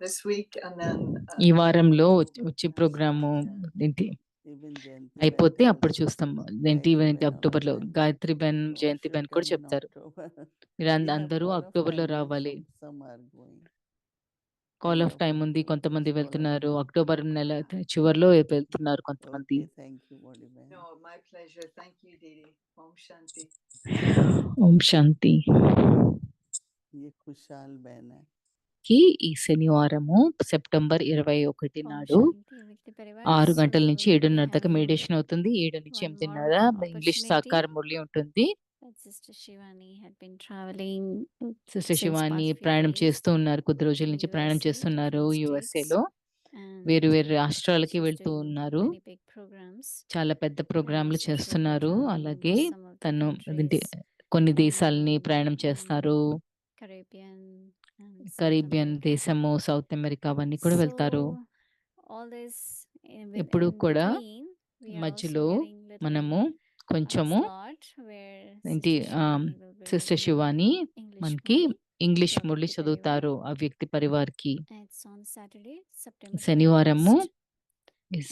E: this week and then
A: ఈ
E: in
A: వారంలో
E: October
A: వచ్చే
E: next
A: ప్రోగ్రాము
E: week. Yeah.
A: ఏంటి
D: Even Jayanti Ben
A: అయిపోతే అప్పుడు
D: tells
A: చూస్తాం. ఏంటి
D: Gayatri Ben
A: అక్టోబర్‌లో
D: often.
A: Gayatri Ben,
D: So I
A: Jayanti
D: should
A: Ben కూడా
D: come in
A: చెప్తారు.
D: October.
A: మీరు
D: We have
A: అందరూ
D: call of
A: అక్టోబర్‌లో
D: time, no?
A: రావాలి.
D: Some are going.
A: Call
D: End
A: of
D: of
A: time ఉంది.
D: October
A: కొంతమంది
D: is call of
A: వెళ్తున్నారు.
D: time.
A: అక్టోబర్ నెల చివర్లో వెళ్తున్నారు కొంతమంది.
D: Okay, thank you, Body Man.
E: No, my pleasure. Thank you, Didi. Om Shanti.
A: ఓం శాంతి.
D: ये खुशहाल बहन है.
A: ఈ శనివారము సెప్టెంబర్ 21
C: Om
A: నాడు
C: Shanti, Avyakti
A: 6
C: Parivars.
A: గంటల
C: We
A: నుంచి
C: will be
A: 7:30 దాకా
C: having
A: మెడిటేషన్ అవుతుంది. 7 నుంచి
C: one more
A: 8:30 ఇంగ్లీష్
C: opportunity.
A: సహకార మురళి ఉంటుంది.
C: That Sister Shivani had been traveling
A: sister
C: since
A: Shivani
C: past few
A: ప్రయాణం
C: days
A: చేస్తూ ఉన్నారు. కొద్ది రోజుల
C: in
A: నుంచి ప్రయాణం
C: USA,
A: చేస్తున్నారు
C: different states,
A: యూఎస్ఏలో.
C: and
A: వేరు వేరు రాష్ట్రాలకి
C: she's
A: వెళ్తూ
C: doing
A: ఉన్నారు.
C: many big programs.
A: చాలా పెద్ద ప్రోగ్రామ్‌లు
C: So she'll be
A: చేస్తున్నారు.
C: traveling
A: అలాగే
C: some of the
A: తను అదేంటి
C: countries
A: కొన్ని దేశాలని
C: in
A: ప్రయాణం చేస్తారు.
C: Caribbean and South
A: Caribbean
C: America.
A: దేశము, సౌత్ అమెరికా అవన్నీ కూడా వెళ్తారు.
C: So all this
A: ఎప్పుడు
C: in
A: కూడా
C: between, we are also
A: మధ్యలో
C: getting little
A: మనము కొంచెము
C: slot where
A: ఏంటి
C: Sister Shivani will be
A: sister
C: reading
A: Shivani
C: English
A: మనకి
C: movie.
A: English
F: for
A: Murali
F: Vyakti Parivar.
A: చదువుతారు ఆ వ్యక్తి పరివార్‌కి.
F: It's on Saturday, September
A: శనివారము
F: 21st.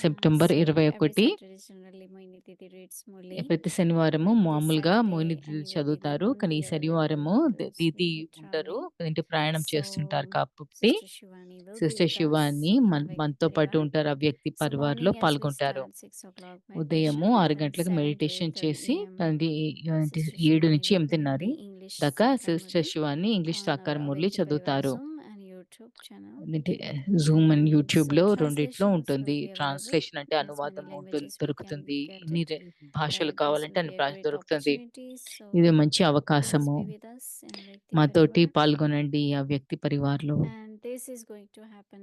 A: September
F: So every
A: 21
F: Saturday generally Moini Didi reads Murli,
A: ప్రతి శనివారము
F: but this
A: మామూలుగా
F: Saturday
A: Mohini
F: Annie
A: Didi
F: will be the
A: చదువుతారు. కానీ ఈ
F: only
A: శనివారము
F: available because
A: Didi
F: we'll be
A: ఉండరు.
F: traveling.
A: ఏంటి ప్రయాణం చేస్తుంటారు
F: So
A: కాబట్టి
F: Sister Shivani will be
A: sister
F: with us
A: Shivani
F: on
A: మనతో
F: Vyakti
A: పాటు
F: Parivar.
A: ఉంటారు. ఆ వ్యక్తి
F: So
A: పరివార్‌లో
F: morning as we
A: పాల్గొంటారు.
F: start 6 o'clock
A: ఉదయము
F: meditation
A: 6
F: from
A: గంటలకు
F: 7 to
A: మెడిటేషన్
F: 8:30
A: చేసి
F: a.m.
A: అది ఏంటి
F: Sister
A: 7
F: Shivani
A: నుంచి
F: will bring
A: 8:30
F: the English
A: దాకా
F: Sakar
A: sister
F: Murli
A: Shivani English
F: on
A: సాకార
F: our
A: మురళి
F: Vyakti Parivar
A: చదువుతారు.
F: Zoom and YouTube channel.
A: ఏంటి జూమ్ అండ్
F: So
A: యూట్యూబ్‌లో రెండిట్లో
F: translations will
A: ఉంటుంది.
F: be available
A: ట్రాన్స్‌లేషన్ అంటే
F: as many
A: అనువాదం ఉంటుంది,
F: languages we can
A: దొరుకుతుంది.
F: get
A: ఎన్ని
F: it.
A: భాషలు
F: This
A: కావాలంటే
F: will
A: అన్ని
F: be a
A: భాష
F: great
A: దొరుకుతుంది.
F: opportunity. So
A: ఇది మంచి
F: please
A: అవకాశము.
F: be with us in Vyakti
A: మాతోటి
F: Parivar.
A: పాల్గొనండి ఆ వ్యక్తి పరివార్‌లో.
F: And this is going to happen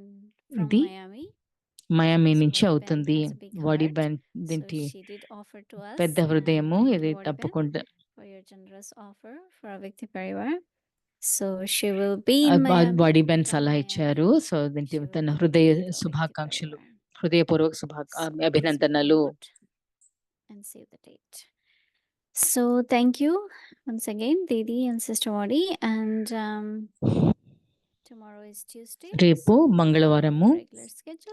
F: from
A: ఇది
F: Miami.
A: మయామి
F: So
A: నుంచి
F: Vadi Ben
A: అవుతుంది.
F: has a big
A: వాడి
F: heart.
A: బ్యాండ్
F: So
A: ఏంటి
F: she did offer to us.
A: పెద్ద
F: And
A: హృదయము.
F: thank
A: ఇది
F: you, Vadi Ben,
A: తప్పకుండా
F: for your generous offer for our Vyakti Parivar. So she will be in Miami.
A: Body band
F: From
A: సలహా
F: Miami,
A: ఇచ్చారు. So
F: she
A: ఏంటి
F: will
A: తన
F: be
A: హృదయ
F: returning to our Vyakti
A: శుభాకాంక్షలు,
F: Parivar.
A: హృదయపూర్వక
F: So please be on
A: అభినందనలు.
F: board and save the date. So thank you once again, Didi and Sister Wadi. And tomorrow is Tuesday.
A: రేపు
F: So we are on
A: మంగళవారము
F: regular schedule.